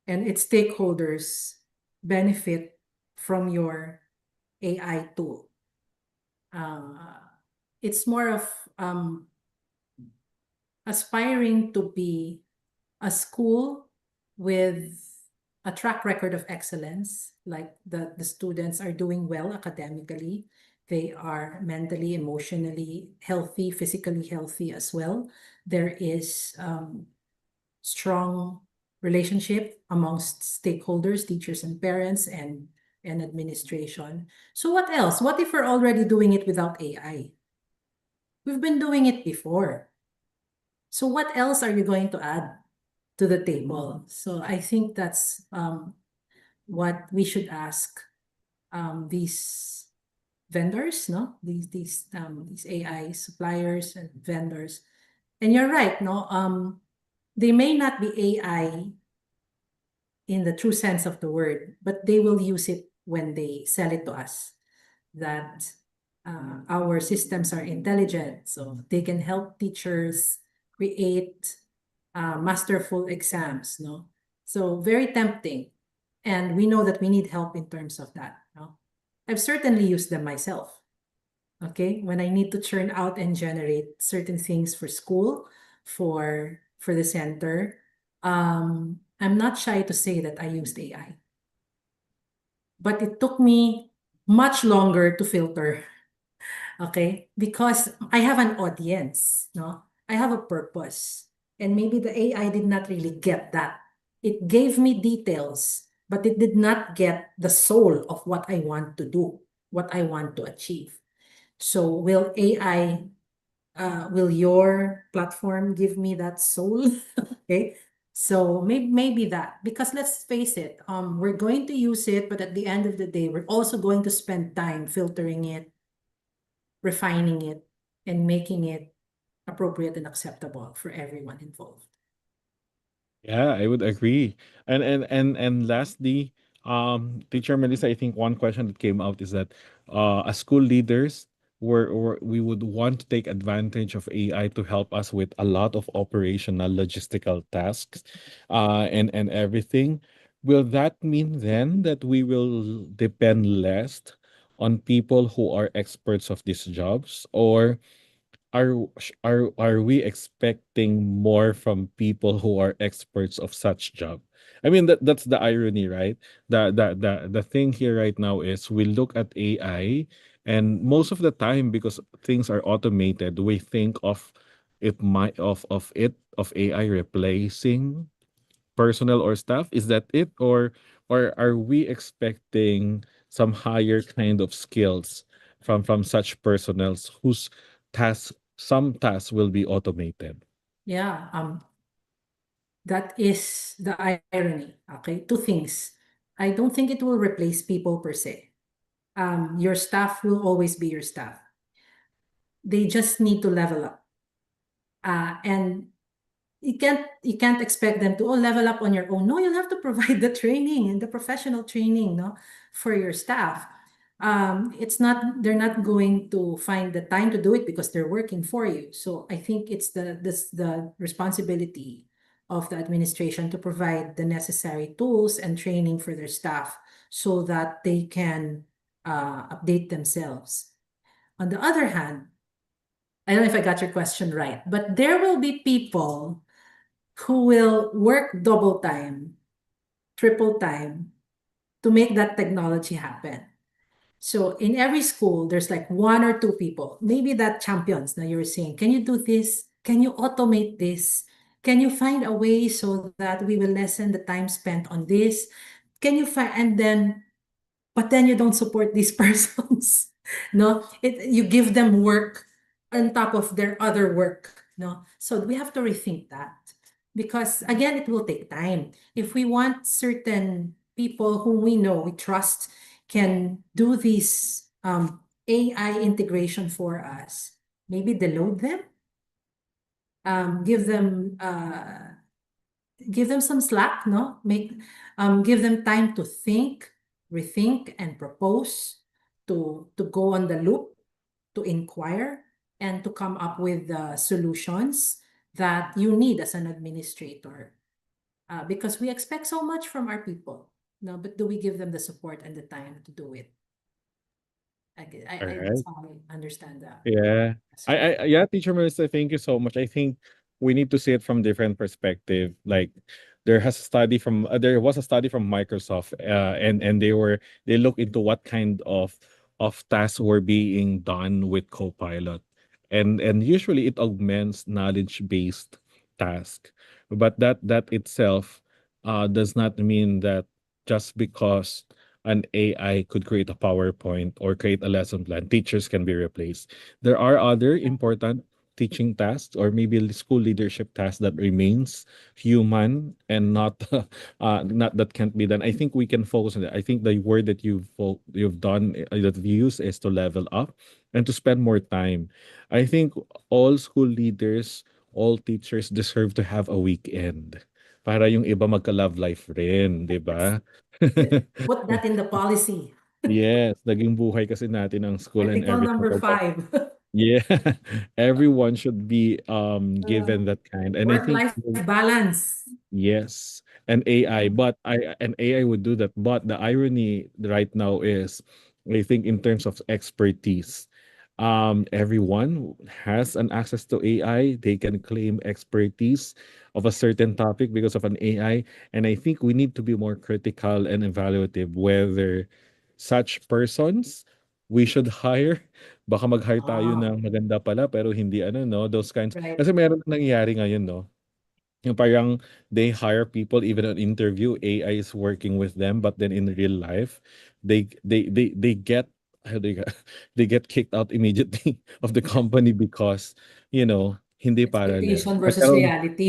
and its stakeholders benefit from your AI tool? It's more of aspiring to be a school with a track record of excellence, like the students are doing well academically. They are mentally, emotionally healthy, physically healthy as well. There is strong relationship amongst stakeholders, teachers and parents, and administration. So what else? What if we're already doing it without AI? We've been doing it before. So what else are you going to add to the table? So I think that's what we should ask these vendors, no? These AI suppliers and vendors. And you're right, no? They may not be AI in the true sense of the word, but they will use it when they sell it to us. That our systems are intelligent, so they can help teachers create masterful exams, no? So very tempting. And we know that we need help in terms of that, no? I've certainly used them myself, okay? When I need to churn out and generate certain things for school, for the center, I'm not shy to say that I used AI. But it took me much longer to filter, okay? Because I have an audience, no? I have a purpose. And maybe the AI did not really get that. It gave me details, but it did not get the soul of what I want to do, what I want to achieve. So will AI, will your platform give me that soul? Okay. So maybe that, because let's face it, we're going to use it, but at the end of the day, we're also going to spend time filtering it, refining it, and making it appropriate and acceptable for everyone involved. Yeah, I would agree. And lastly, Teacher Melissa, I think one question that came out is that as school leaders, we would want to take advantage of AI to help us with a lot of operational logistical tasks, and everything. Will that mean then that we will depend less on people who are experts of these jobs, or are we expecting more from people who are experts of such job? I mean, that's the irony, right? The thing here right now is we look at AI, and most of the time, because things are automated, we think of of AI replacing personnel or staff. Is that it, or are we expecting some higher kind of skills from such personnels whose some tasks will be automated? Yeah, that is the irony. Okay, two things. I don't think it will replace people per se. Your staff will always be your staff. They just need to level up. And you can't expect them to level up on your own. No, you'll have to provide the training and the professional training, no, for your staff. It's not, they're not going to find the time to do it because they're working for you. So I think it's the responsibility of the administration to provide the necessary tools and training for their staff so that they can update themselves. On the other hand, I don't know if I got your question right, but there will be people who will work double time, triple time to make that technology happen. So in every school, there's like one or two people, maybe that champions. Now you're saying, can you do this? Can you automate this? Can you find a way so that we will lessen the time spent on this? Can you find, and then, but then you don't support these persons. No, you give them work on top of their other work. No, so we have to rethink that. because again, it will take time. If we want certain people whom we know, we trust, can do this AI integration for us, maybe deload them, um, give them uh, give them some slack, no? Give them time to think, rethink, and propose, to go on the loop, to inquire, and to come up with the solutions that you need as an administrator. Because we expect so much from our people, no? But do we give them the support and the time to do it? All That's right. how I understand that. Yeah. Yeah, Teacher Melissa, thank you so much. I think we need to see it from different perspective. Like there was a study from Microsoft, and they look into what kind of tasks were being done with Copilot. And usually it augments knowledge-based task. But that itself does not mean that just because an AI could create a PowerPoint or create a lesson plan, teachers can be replaced. There are other important teaching tasks or maybe school leadership tasks that remains human and not not that can't be done. I think we can focus on that. I think the word that you've done that you use is to level up and to spend more time. I think all school leaders, all teachers deserve to have a weekend para yung iba magka-love life rin, 'di ba? Put that in the policy. Yes, naging buhay kasi natin ang school and Article everything. number 5. Yeah, everyone should be Uh, given that kind. And I think Work-life balance. yes, and AI, but AI would do that. But the irony right now is, I think in terms of expertise, everyone has an access to AI. They can claim expertise of a certain topic because of an AI. And I think we need to be more critical and evaluative whether such persons we should hire. Baka mag-hire tayo Ah, ng maganda pala pero hindi ano no, those kinds. right. Kasi meron nangyayari ngayon no. Yung parang they hire people even on interview, AI is working with them, but then in real life, they get how they get, they get kicked out immediately of the company because hindi parallel. Expectation versus Nagkaroon, reality.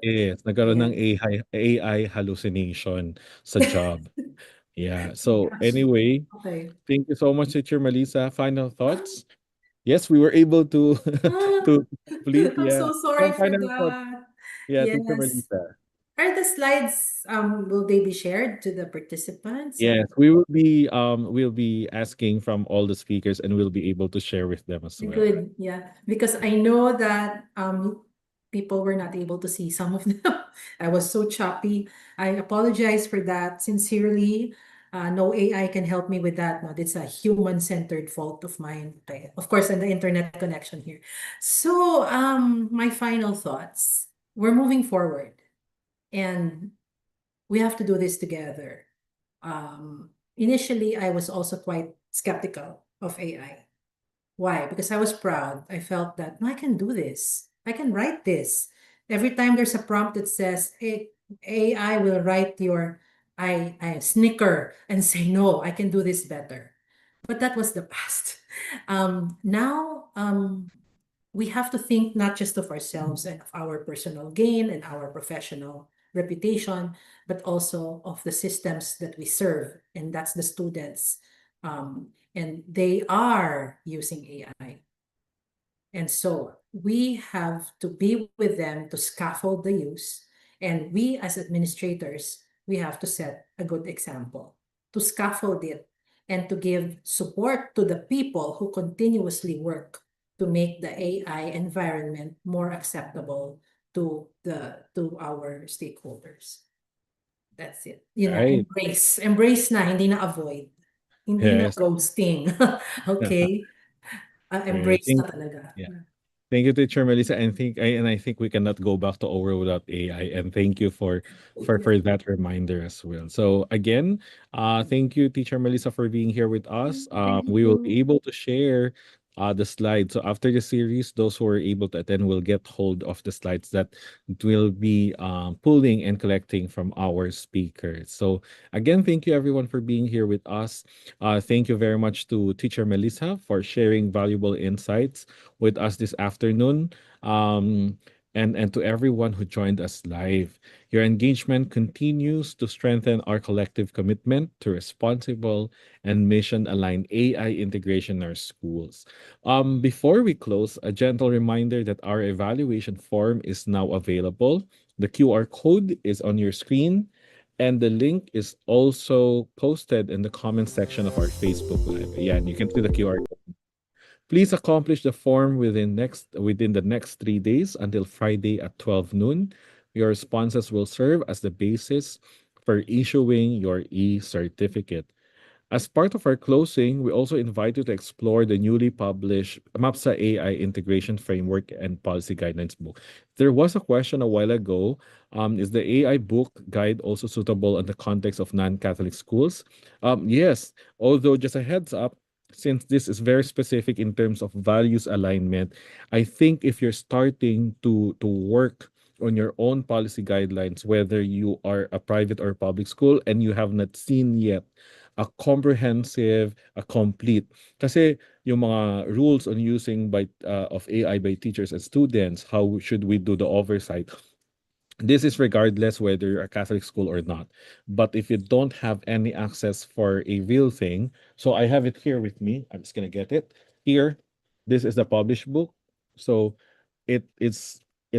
yes, nagkaroon Yeah. ng AI hallucination sa job. Yeah. So Gosh. anyway, Okay. thank you so much, Teacher Melissa. Final thoughts? Yes, we were able to Ah, to complete. I'm Yeah. so sorry Some for final thoughts. that. Yeah, Teacher Yes. Melissa. Are the slides, will they be shared to the participants? Yes, we'll be asking from all the speakers and we'll be able to share with them as well. Good, yeah, because I know that people were not able to see some of them. I was so choppy. I apologize for that sincerely. No AI can help me with that. No, it's a human-centered fault of mine. Of course, and the internet connection here. So, my final thoughts. We're moving forward, and we have to do this together. Initially, I was also quite skeptical of AI. Why? Because I was proud. I felt that, "No, I can do this. I can write this." Every time there's a prompt that says, AI will write your, I snicker and say, "No, I can do this better." But that was the past. Now, we have to think not just of ourselves and of our personal gain and our professional reputation, but also of the systems that we serve, and that's the students. And they are using AI. And so we have to be with them to scaffold the use. And we as administrators, we have to set a good example to scaffold it and to give support to the people who continuously work to make the AI environment more acceptable to our stakeholders. That's it. Right. Embrace na, hindi na avoid. Hindi na Yes. ghosting. Okay? Right. Embrace na talaga. Yeah. Thank you, Teacher Melissa. I think we cannot go back to over without AI. And thank you for that reminder as well. So again, thank you, Teacher Melissa, for being here with us. Thank We will be you. able to share the slides. So after the series, those who are able to attend will get hold of the slides that will be pulling and collecting from our speakers. So again, thank you everyone for being here with us. Thank you very much to Teacher Melissa for sharing valuable insights with us this afternoon. Um, and to everyone who joined us live. Your engagement continues to strengthen our collective commitment to responsible and mission aligned AI integration in our schools. Before we close, a gentle reminder that our evaluation form is now available. The QR code is on your screen, and the link is also posted in the comment section of our Facebook Live. Yeah, and you can see the QR code. Please accomplish the form within the next 3 days until Friday at 12 noon. Your responses will serve as the basis for issuing your e-certificate. As part of our closing, we also invite you to explore the newly published MAPSA AI Integration Framework and Policy Guidelines book. There was a question a while ago, is the AI book guide also suitable in the context of non-Catholic schools? Yes, although just a heads up, since this is very specific in terms of values alignment, I think if you're starting to work on your own policy guidelines, whether you are a private or public school and you have not seen yet a comprehensive, a complete. Kasi yung mga rules on using of AI by teachers and students, how should we do the oversight? This is regardless whether you're a Catholic school or not. But if you don't have any access for a real thing, so I have it here with me. I'm just gonna get it. Here, this is the published book. So it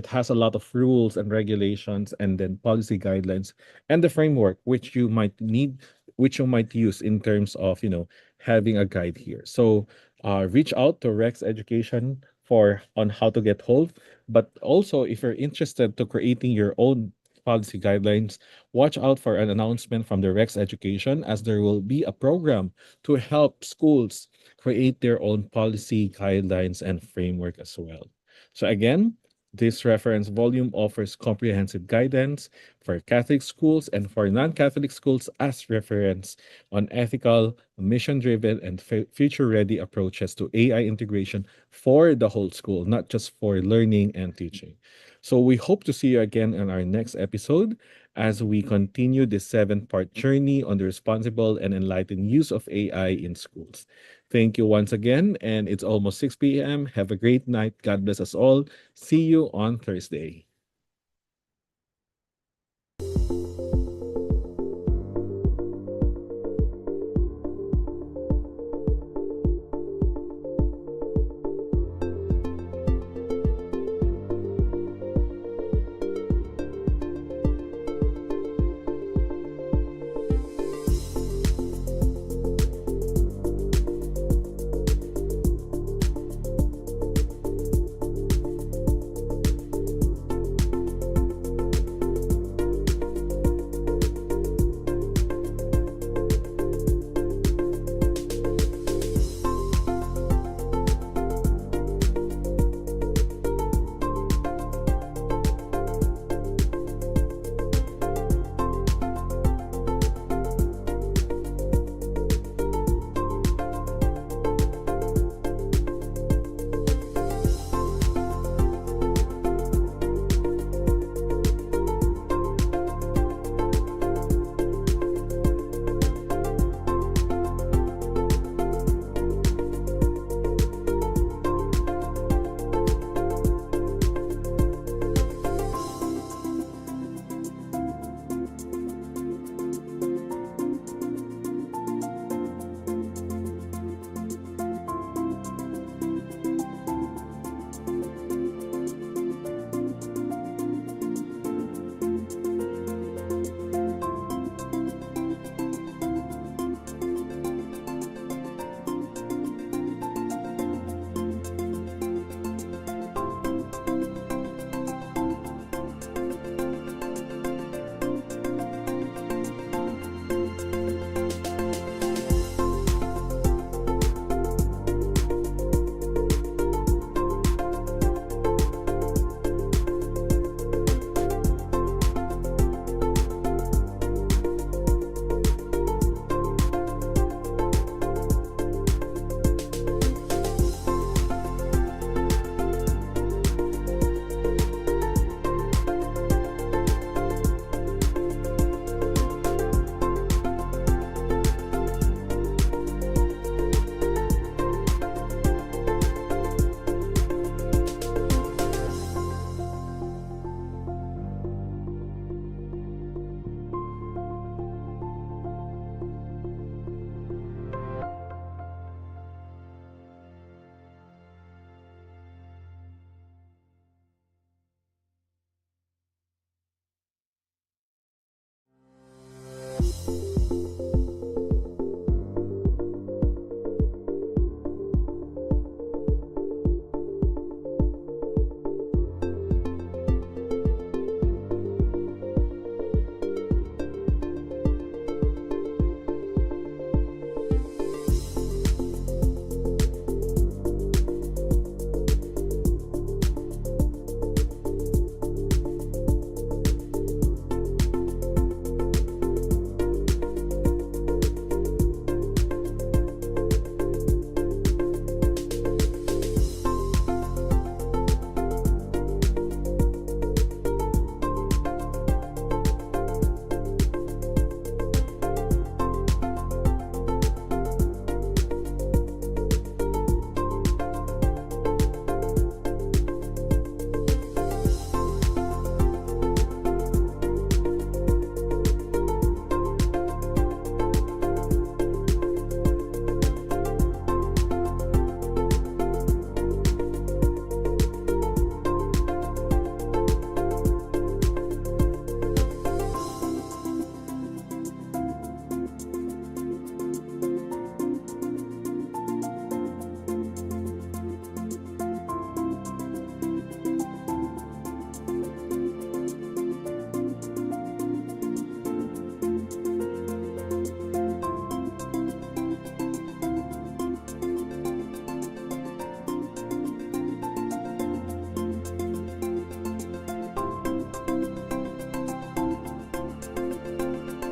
has a lot of rules and regulations and then policy guidelines and the framework which you might need, which you might use in terms of having a guide here. So reach out to Rex Education for on how to get hold. But also, if you're interested to creating your own policy guidelines, watch out for an announcement from the Rex Education, as there will be a program to help schools create their own policy guidelines and framework as well. So again, this reference volume offers comprehensive guidance for Catholic schools and for non-Catholic schools as reference on ethical, mission-driven, and future-ready approaches to AI integration for the whole school, not just for learning and teaching. So we hope to see you again in our next episode as we continue this 7-part journey on the responsible and enlightened use of AI in schools. Thank you once again, and it's almost 6 p.m. Have a great night. God bless us all. See you on Thursday.